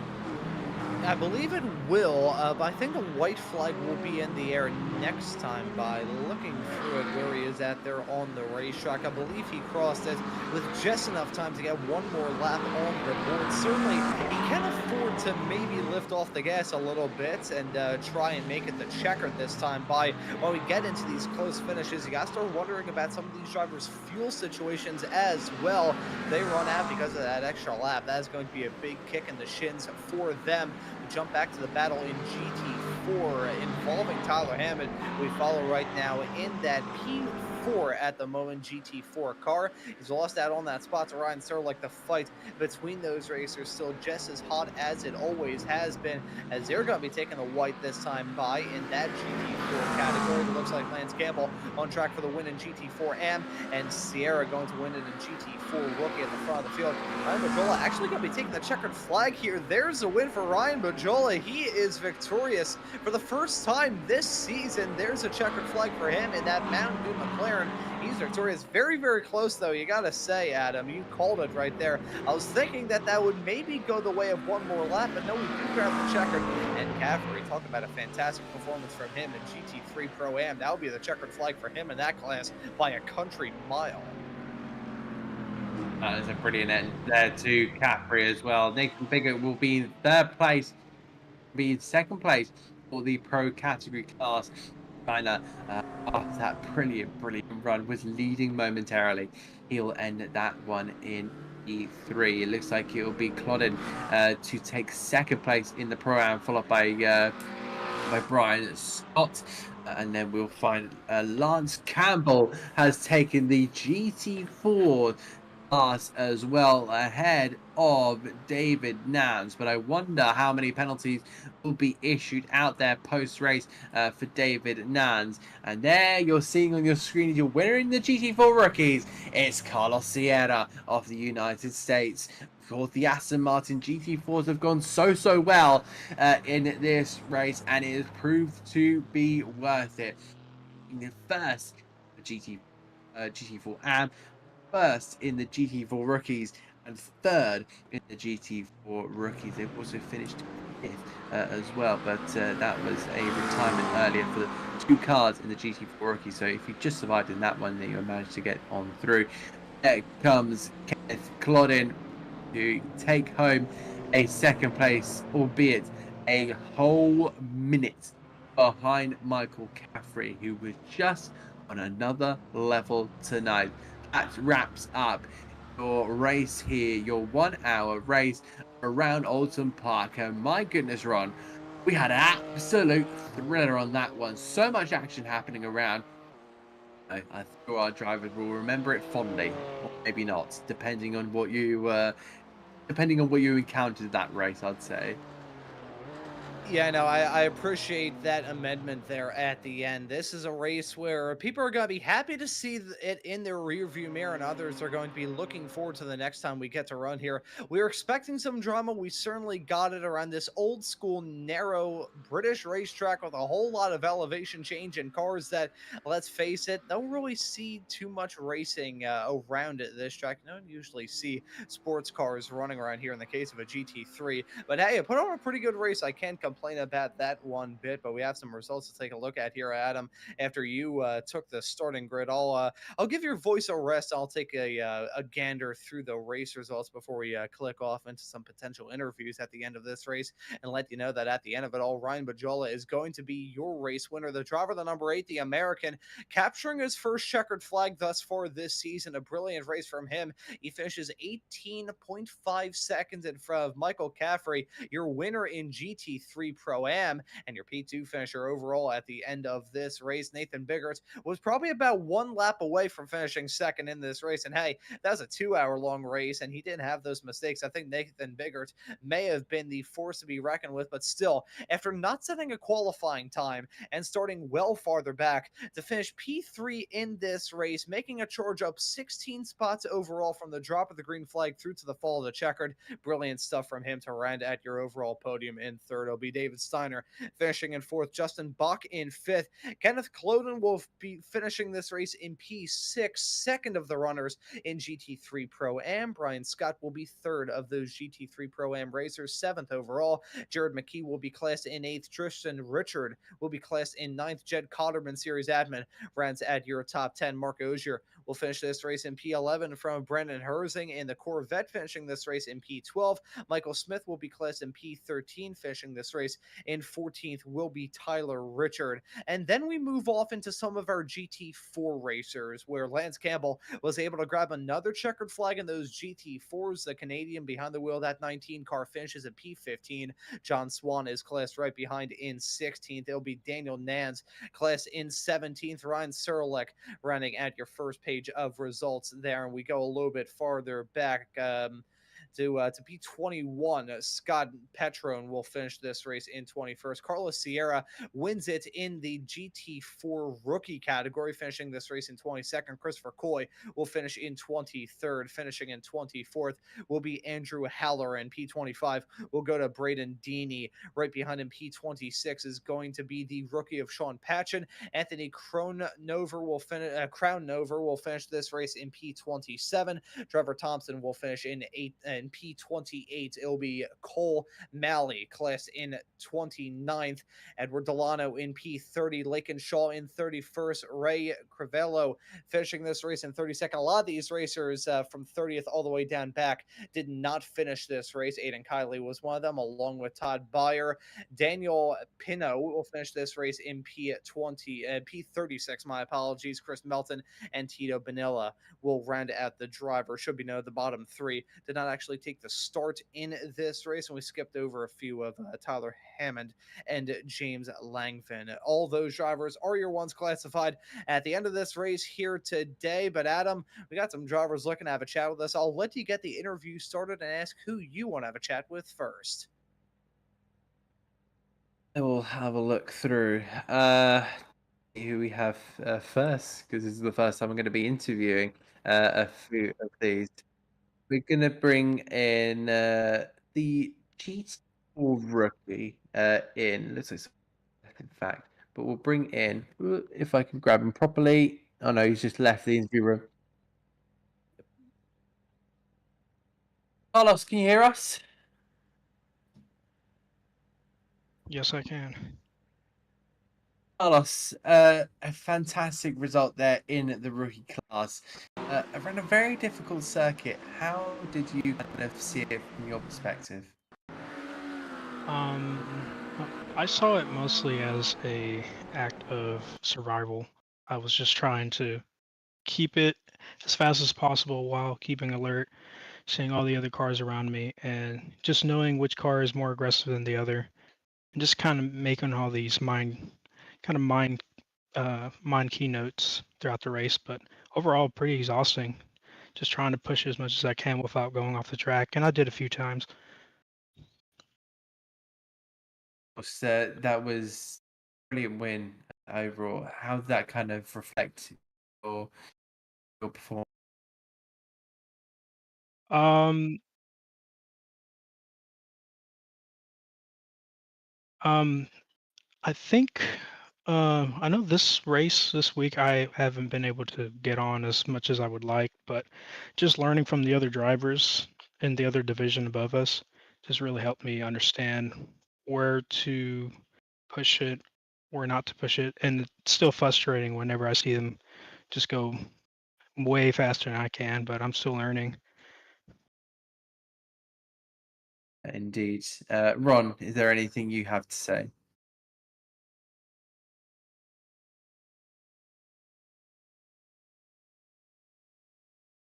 Speaker 2: I believe it will, but I think the white flag will be in the air next time by looking through it where he is at there on the racetrack. I believe he crossed it with just enough time to get one more lap on the board. Certainly, he can afford to maybe lift off the gas a little bit and try and make it the checker this time by when we get into these close finishes. You got to start wondering about some of these drivers' fuel situations as well. They run out because of that extra lap. That is going to be a big kick in the shins for them. We jump back to the battle in GT4 involving Tyler Hammond. We follow right now in that P4 at the moment GT4 car. He's lost out on that spot to Ryan Serlich. The fight between those racers still just as hot as it always has been, as they're going to be taking the white this time by in that GT4 category. It looks like Lance Campbell on track for the win in GT4 AM, and Sierra going to win it in GT4 Rookie at the front of the field. Ryan Bajola actually going to be taking the checkered flag here. There's a win for Ryan Bajola. He is victorious for the first time this season. There's a checkered flag for him in that Mountain Dew McLaren. He's victorious. Very close, though. You got to say, Adam, you called it right there. I was thinking that would maybe go the way of one more lap, but no, we do grab the checkered. And Caffrey, talk about a fantastic performance from him in GT3 Pro-Am. That would be the checkered flag for him in that class by a country mile.
Speaker 1: That is a brilliant end there to Caffrey as well. Nathan Biggert will be in 3rd place, be in 2nd place for the Pro category class. China, after that brilliant run, was leading momentarily. He'll end that one in E3. It looks like it'll be Clodden to take 2nd place in the Pro-Am, followed by Brian Scott. And then we'll find Lance Campbell has taken the GT4 class as well, ahead of David Nans. But I wonder how many penalties will be issued out there post-race for David Nans. And there you're seeing on your screen, your winner in the GT4 Rookies, it's Carlos Sierra of the United States. Of course, the Aston Martin GT4s have gone so well in this race, and it has proved to be worth it. In the first GT4 AM, first in the GT4 Rookies, and third in the GT4 rookies. They've also finished fifth as well, but that was a retirement earlier for the two cars in the GT4 rookies. So if you just survived in that one, then you managed to get on through. There comes Kenneth Cloddin to take home a second place, albeit a whole minute behind Michael Caffrey, who was just on another level tonight. That wraps up your race here, your 1 hour race around Oulton Park. And my goodness, Ron, we had an absolute thriller on that one. So much action happening around. I think our drivers will remember it fondly, or maybe not, depending on what you encountered that race, I'd say.
Speaker 2: Yeah, no, I appreciate that amendment there at the end. This is a race where people are going to be happy to see it in their rearview mirror, and others are going to be looking forward to the next time we get to run here. We were expecting some drama. We certainly got it around this old school, narrow British racetrack with a whole lot of elevation change and cars that, let's face it, don't really see too much racing around this track. You don't usually see sports cars running around here in the case of a GT3. But hey, it put on a pretty good race. I can't complain about that one bit. But we have some results to take a look at here, Adam. After you took the starting grid, I'll give your voice a rest. I'll take a gander through the race results before we click off into some potential interviews at the end of this race, and let you know that at the end of it all, Ryan Bajola is going to be your race winner, the driver, the number 8, the American, capturing his first checkered flag thus far this season. A brilliant race from him. He finishes 18.5 seconds in front of Michael Caffrey, your winner in GT3 Pro-Am, and your P2 finisher overall at the end of this race. Nathan Biggert was probably about one lap away from finishing second in this race. And hey, that was a 2-hour-long race, and he didn't have those mistakes. I think Nathan Biggert may have been the force to be reckoned with, but still, after not setting a qualifying time and starting well farther back to finish P3 in this race, making a charge up 16 spots overall from the drop of the green flag through to the fall of the checkered. Brilliant stuff from him to round at your overall podium in third. It'll be David Steiner finishing in fourth, Justin Bach in fifth. Kenneth Cloden will be finishing this race in P6, second of the runners in GT3 Pro-Am. Brian Scott will be third of those GT3 Pro-Am racers, seventh overall. Jared McKee will be classed in eighth. Tristan Richard will be classed in ninth. Jed Cotterman, series admin, runs at your top 10. Mark Ogier will finish this race in P11 from Brendan Herzing in the Corvette, finishing this race in P12. Michael Smith will be classed in P13, finishing this race in 14th will be Tyler Richard. And then we move off into some of our GT4 racers, where Lance Campbell was able to grab another checkered flag in those GT4s. The Canadian behind the wheel, that 19 car finishes at P15. John Swan is classed right behind in 16th. It'll be Daniel Nans classed in 17th. Ryan Serlich running at your first page of results there. And we go a little bit farther back to P21. Scott Petrone will finish this race in 21st. Carlos Sierra wins it in the GT4 rookie category, finishing this race in 22nd. Christopher Coy will finish in 23rd. Finishing in 24th will be Andrew Haller, and P25 will go to Braden Deeney. Right behind him, P26 is going to be the rookie of Sean Patchen. Anthony Crownover will finish this race in P27. Trevor Thompson will finish in P28. It'll be Cole Malley, class in 29th. Edward Delano in P30. Lakin Shaw in 31st. Ray Crivello finishing this race in 32nd. A lot of these racers from 30th all the way down back did not finish this race. Aiden Kiley was one of them, along with Todd Byer. Daniel Pino will finish this race in P36. My apologies. Chris Melton and Tito Benilla will round out the driver. Should be noted, the bottom three did not actually take the start in this race, and we skipped over a few of Tyler Hammond and James Langfin. All those drivers are your ones classified at the end of this race here today. But Adam, we got some drivers looking to have a chat with us. I'll let you get the interview started and ask who you want to have a chat with first.
Speaker 1: We'll have a look through who we have first, because this is the first time I'm going to be interviewing a few of these. We're going to bring in the GT4 rookie in. Let's say, in fact, but we'll bring in, if I can grab him properly. Oh no, he's just left the interview room. Carlos, can you hear us?
Speaker 5: Yes, I can.
Speaker 1: Carlos, a fantastic result there in the rookie class. Around a very difficult circuit. How did you kind of see it from your perspective?
Speaker 5: I saw it mostly as a act of survival. I was just trying to keep it as fast as possible while keeping alert, seeing all the other cars around me, and just knowing which car is more aggressive than the other, and just kind of making all these mind keynotes throughout the race. But overall, pretty exhausting. Just trying to push as much as I can without going off the track, and I did a few times.
Speaker 1: That was a brilliant win overall. How did that kind of reflect your performance?
Speaker 5: Um, um, I think I know this race this week I haven't been able to get on as much as I would like, but just learning from the other drivers in the other division above us just really helped me understand where to push it, where not to push it, and it's still frustrating whenever I see them just go way faster than I can, but I'm still learning.
Speaker 1: Indeed. Ron, is there anything you have to say?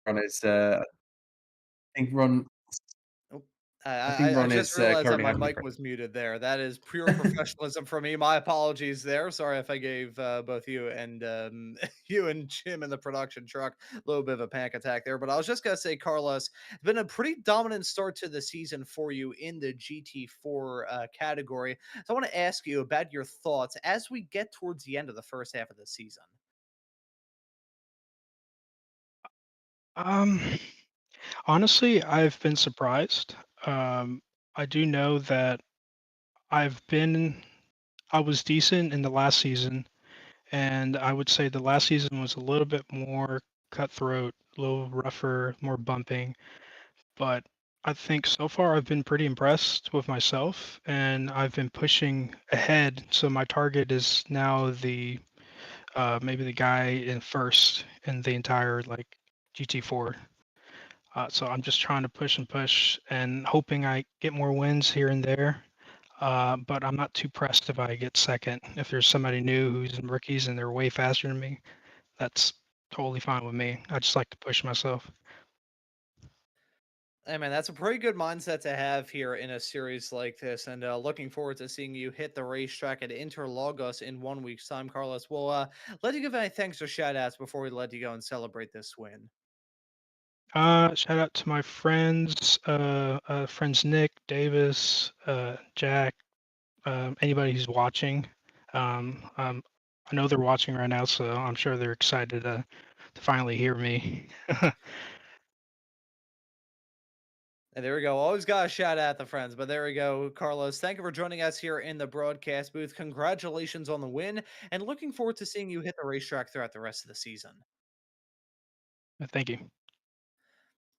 Speaker 1: Ron is, I think Ron,
Speaker 2: Oh,
Speaker 1: I think
Speaker 2: I
Speaker 1: Ron
Speaker 2: just
Speaker 1: is
Speaker 2: realized that
Speaker 1: currently
Speaker 2: my
Speaker 1: having a
Speaker 2: mic was muted there. That is pure professionalism for me. My apologies there. Sorry if I gave both you and you and Jim in the production truck a little bit of a panic attack there. But I was just gonna say, Carlos, it's been a pretty dominant start to the season for you in the GT4 category. So I want to ask you about your thoughts as we get towards the end of the first half of the season.
Speaker 5: Um, Honestly, I've been surprised. I do know that I've been I was decent in the last season, and I would say the last season was a little bit more cutthroat, a little rougher, more bumping. But I think so far I've been pretty impressed with myself, and I've been pushing ahead. So my target is now the maybe the guy in first in the entire like GT4. So I'm just trying to push and push and hoping I get more wins here and there. But I'm not too pressed if I get second. If there's somebody new who's in rookies and they're way faster than me, that's totally fine with me. I just like to push myself.
Speaker 2: Hey man, that's a pretty good mindset to have here in a series like this, and looking forward to seeing you hit the racetrack at Interlagos in 1 week's time, Carlos. We'll let you give any thanks or shout outs before we let you go and celebrate this win.
Speaker 5: Shout out to my friends Nick, Davis, Jack, anybody who's watching. I know they're watching right now, so I'm sure they're excited to finally hear me.
Speaker 2: And there we go. Always got to shout out the friends, but there we go, Carlos. Thank you for joining us here in the broadcast booth. Congratulations on the win, and looking forward to seeing you hit the racetrack throughout the rest of the season.
Speaker 5: Thank you.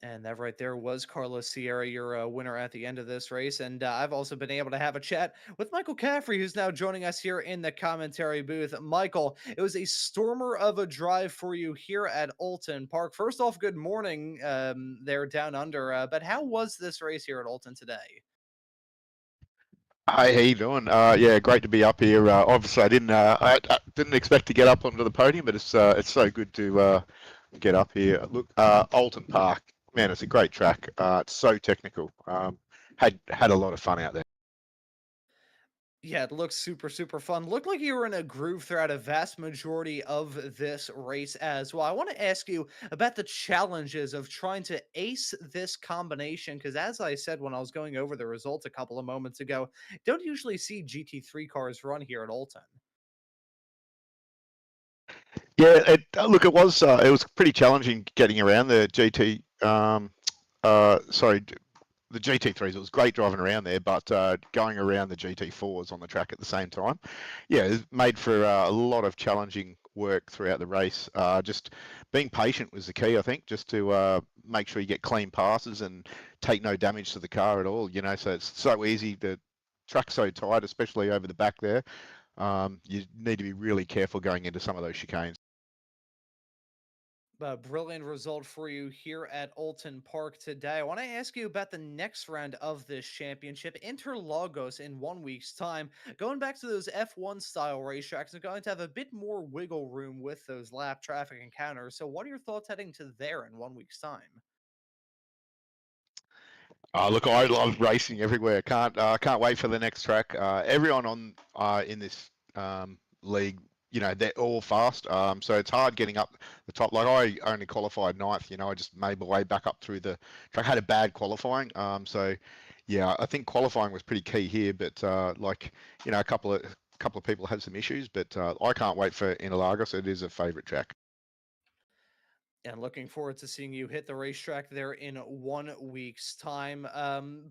Speaker 2: And that right there was Carlos Sierra, your winner at the end of this race. And I've also been able to have a chat with Michael Caffrey, who's now joining us here in the commentary booth. Michael, it was a stormer of a drive for you here at Oulton Park. First off, good morning there down under. But how was this race here at Oulton today?
Speaker 6: Hi, how you doing? Yeah, great to be up here. Obviously, I didn't expect to get up onto the podium, but it's so good to get up here. Look, Oulton Park, man, it's a great track. It's so technical. Had a lot of fun out there.
Speaker 2: Yeah, it looks super, super fun. Looked like you were in a groove throughout a vast majority of this race as well. I want to ask you about the challenges of trying to ace this combination, because as I said when I was going over the results a couple of moments ago, don't usually see GT3 cars run here at Oulton.
Speaker 6: Yeah, look, it was pretty challenging getting around the GT. Sorry, the GT3s, it was great driving around there, but going around the GT4s on the track at the same time, yeah, it made for a lot of challenging work throughout the race. Just being patient was the key, I think, just to make sure you get clean passes and take no damage to the car at all. You know, so it's so easy. The track's so tight, especially over the back there. You need to be really careful going into some of those chicanes.
Speaker 2: A brilliant result for you here at Oulton Park today. I want to ask you about the next round of this championship, Interlagos, in 1 week's time. Going back to those F1 style racetracks, are going to have a bit more wiggle room with those lap traffic encounters. So, what are your thoughts heading to there in 1 week's time?
Speaker 6: Look, I love racing everywhere. Can't wait for the next track. Everyone on in this league, you know, they're all fast. So it's hard getting up the top. Like I only qualified ninth. You know, I just made my way back up through the track. Had a bad qualifying. So yeah, I think qualifying was pretty key here. But like you know, a couple of people had some issues. But I can't wait for Interlagos. It is a favourite track.
Speaker 2: And looking forward to seeing you hit the racetrack there in 1 week's time.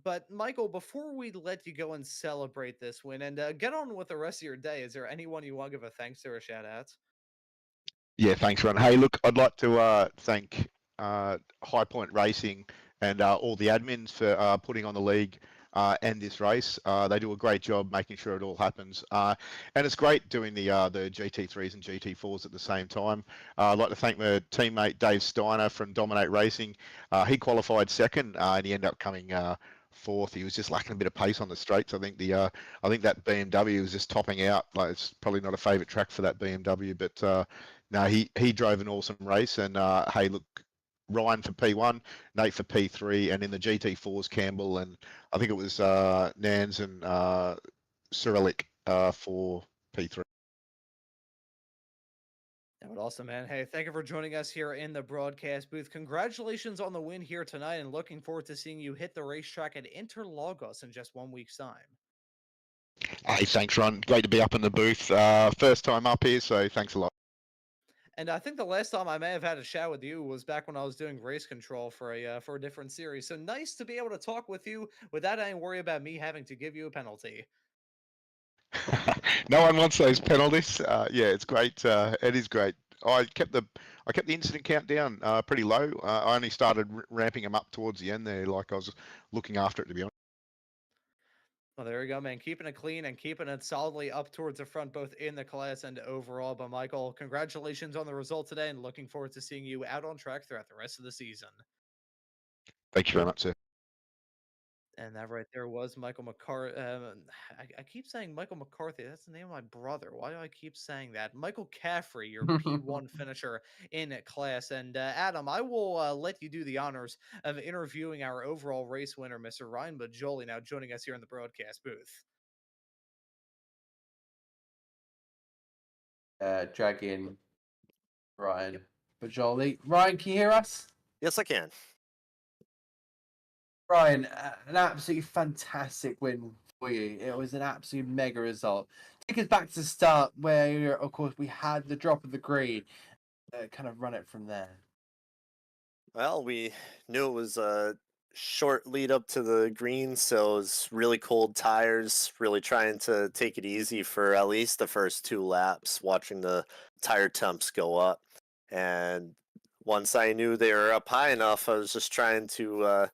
Speaker 2: But Michael, before we let you go and celebrate this win and get on with the rest of your day, is there anyone you want to give a thanks to or a shout out?
Speaker 6: Yeah, thanks, Ron. Hey, look, I'd like to thank High Point Racing and all the admins for putting on the league and this race. They do a great job making sure it all happens. And it's great doing the GT3s and GT4s at the same time. I'd like to thank my teammate Dave Steiner from Dominate Racing. He qualified second and he ended up coming fourth. He was just lacking a bit of pace on the straights. I think that BMW was just topping out. Like, it's probably not a favourite track for that BMW, but no, he drove an awesome race. And hey, look, Ryan for P1, Nate for P3, and in the GT4s, Campbell, and I think it was Nans and Cyrillic for P3.
Speaker 2: That would awesome, man. Hey, thank you for joining us here in the broadcast booth. Congratulations on the win here tonight, and looking forward to seeing you hit the racetrack at Interlagos in just 1 week's time.
Speaker 6: Hey, thanks, Ron. Great to be up in the booth. First time up here, so thanks a lot.
Speaker 2: And I think the last time I may have had a chat with you was back when I was doing race control for a different series. So nice to be able to talk with you without any worry about me having to give you a penalty.
Speaker 6: No one wants those penalties. Yeah, it's great. It is great. I kept the incident count down pretty low. I only started ramping them up towards the end there, like I was looking after it, to be honest.
Speaker 2: Well, there you go, man. Keeping it clean and keeping it solidly up towards the front, both in the class and overall. But Michael, congratulations on the result today, and looking forward to seeing you out on track throughout the rest of the season.
Speaker 6: Thank you very much, sir.
Speaker 2: And that right there was Michael McCarthy. I keep saying Michael McCarthy. That's the name of my brother. Why do I keep saying that? Michael Caffrey, your P1 finisher in class. And Adam, I will let you do the honors of interviewing our overall race winner, Mr. Ryan Bajoli, now joining us here in the broadcast booth.
Speaker 1: Drag in Ryan Bajoli. Ryan, can you hear us?
Speaker 7: Yes, I can.
Speaker 1: Ryan, an absolutely fantastic win for you. It was an absolute mega result. Take us back to the start where, of course, we had the drop of the green. Kind of run it from there.
Speaker 7: Well, we knew it was a short lead up to the green, so it was really cold tires, really trying to take it easy for at least the first 2 laps, watching the tire temps go up. And once I knew they were up high enough, I was just trying to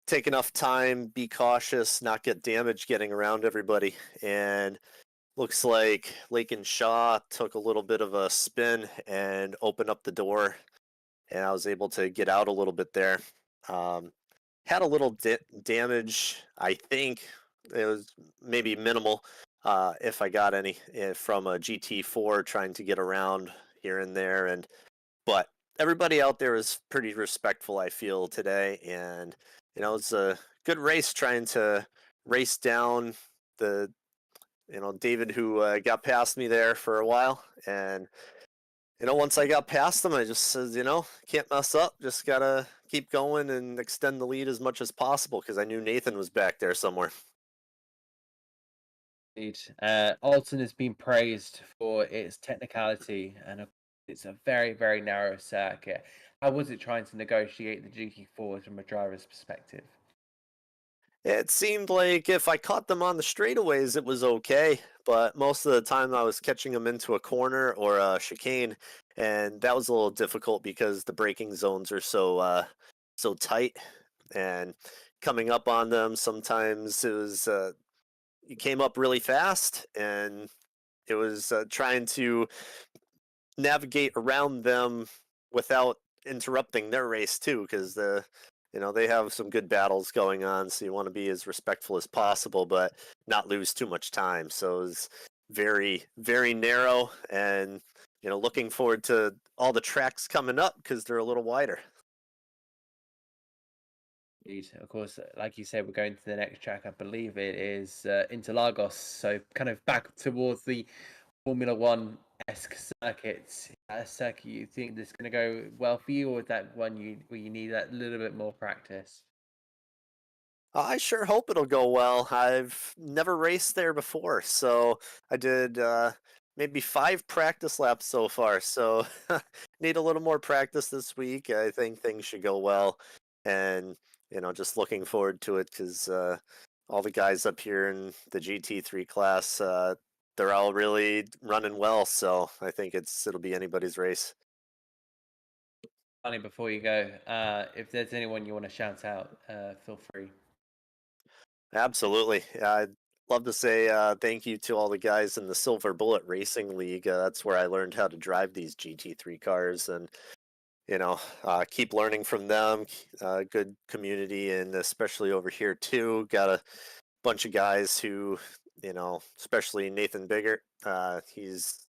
Speaker 7: take enough time, be cautious, not get damaged getting around everybody. And looks like Lakin Shaw took a little bit of a spin and opened up the door, and I was able to get out a little bit there. Had a little damage, I think. It was maybe minimal, if I got any, from a GT4 trying to get around here and there. But everybody out there is pretty respectful, I feel, today. And, it's a good race trying to race down David, who got past me there for a while. And, once I got past him, I just said, can't mess up. Just got to keep going and extend the lead as much as possible, because I knew Nathan was back there somewhere.
Speaker 1: Indeed. Oulton has been praised for its technicality, and it's a very, very narrow circuit. How was it trying to negotiate the GT4 from a driver's perspective?
Speaker 7: It seemed like if I caught them on the straightaways, it was okay, but most of the time I was catching them into a corner or a chicane, and that was a little difficult because the braking zones are so tight, and coming up on them sometimes it was you came up really fast, and it was trying to navigate around them without interrupting their race too, because they have some good battles going on, so you want to be as respectful as possible, but not lose too much time. So it was very very narrow, and looking forward to all the tracks coming up because they're a little wider.
Speaker 1: Indeed. Of course, like you said, we're going to the next track. I believe it is Interlagos, so kind of back towards the Formula One esque circuits. A circuit you think this is going to go well for you, or is that one where you need that little bit more practice?
Speaker 7: I sure hope it'll go well. I've never raced there before, so I did maybe 5 practice laps so far. So need a little more practice this week. I think things should go well, and just looking forward to it because all the guys up here in the GT3 class, they're all really running well. So I think it'll be anybody's race.
Speaker 1: Funny, before you go, if there's anyone you want to shout out, feel free.
Speaker 7: Absolutely. I'd love to say thank you to all the guys in the Silver Bullet Racing League. That's where I learned how to drive these GT3 cars, and keep learning from them. Good community, and especially over here too. Got a bunch of guys who, especially Nathan Biggert. He's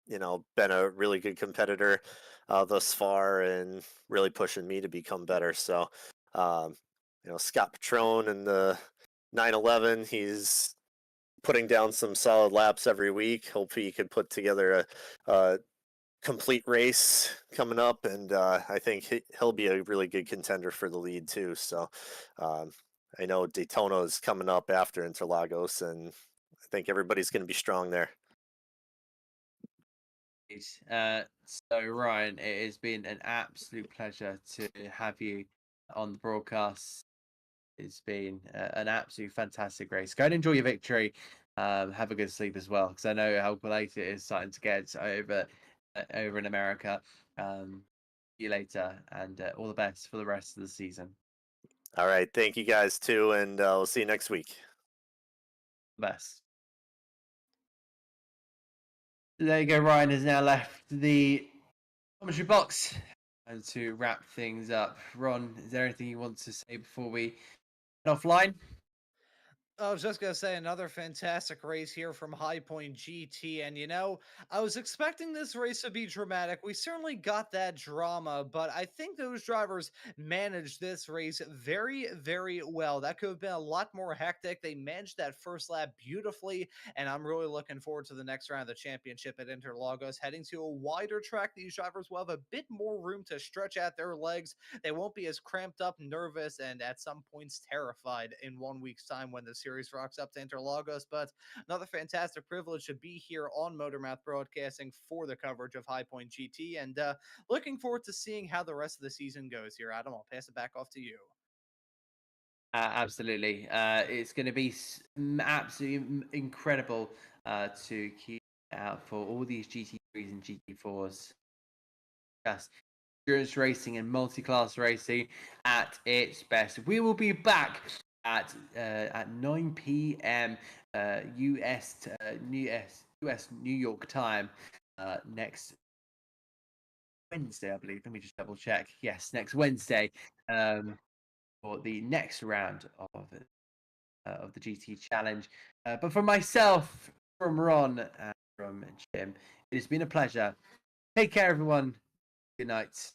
Speaker 7: been a really good competitor thus far, and really pushing me to become better. So, Scott Petrone and the 911, he's putting down some solid laps every week. Hopefully he could put together a complete race coming up, and I think he'll be a really good contender for the lead too. So I know Daytona is coming up after Interlagos, and I think everybody's going to be strong there.
Speaker 1: So Ryan, it has been an absolute pleasure to have you on the broadcast. It's been an absolute fantastic race. Go and enjoy your victory. Have a good sleep as well, because I know how late it is starting to get over in America. See you later, and all the best for the rest of the season.
Speaker 7: All right, thank you guys too, and we'll see you next week.
Speaker 1: The best. There you go. Ryan has now left the commentary box, and to wrap things up, Ron, is there anything you want to say before we head offline?
Speaker 2: I was just going to say another fantastic race here from High Point GT. And, I was expecting this race to be dramatic. We certainly got that drama, but I think those drivers managed this race very, very well. That could have been a lot more hectic. They managed that first lap beautifully, and I'm really looking forward to the next round of the championship at Interlagos, heading to a wider track. These drivers will have a bit more room to stretch out their legs. They won't be as cramped up, nervous, and at some points terrified in 1 week's time when the series rocks up to Interlagos. But another fantastic privilege to be here on MotorMouth Broadcasting for the coverage of High Point GT, and looking forward to seeing how the rest of the season goes here. Adam, I'll pass it back off to you.
Speaker 1: Absolutely. It's going to be absolutely incredible to keep out for all these GT3s and GT4s. Just endurance racing and multi-class racing at its best. We will be back at 9 p.m. US New York time next Wednesday, I believe. Let me just double check. Yes, next Wednesday for the next round of the GT Challenge. But for myself, from Ron, and from Jim, it has been a pleasure. Take care, everyone. Good night.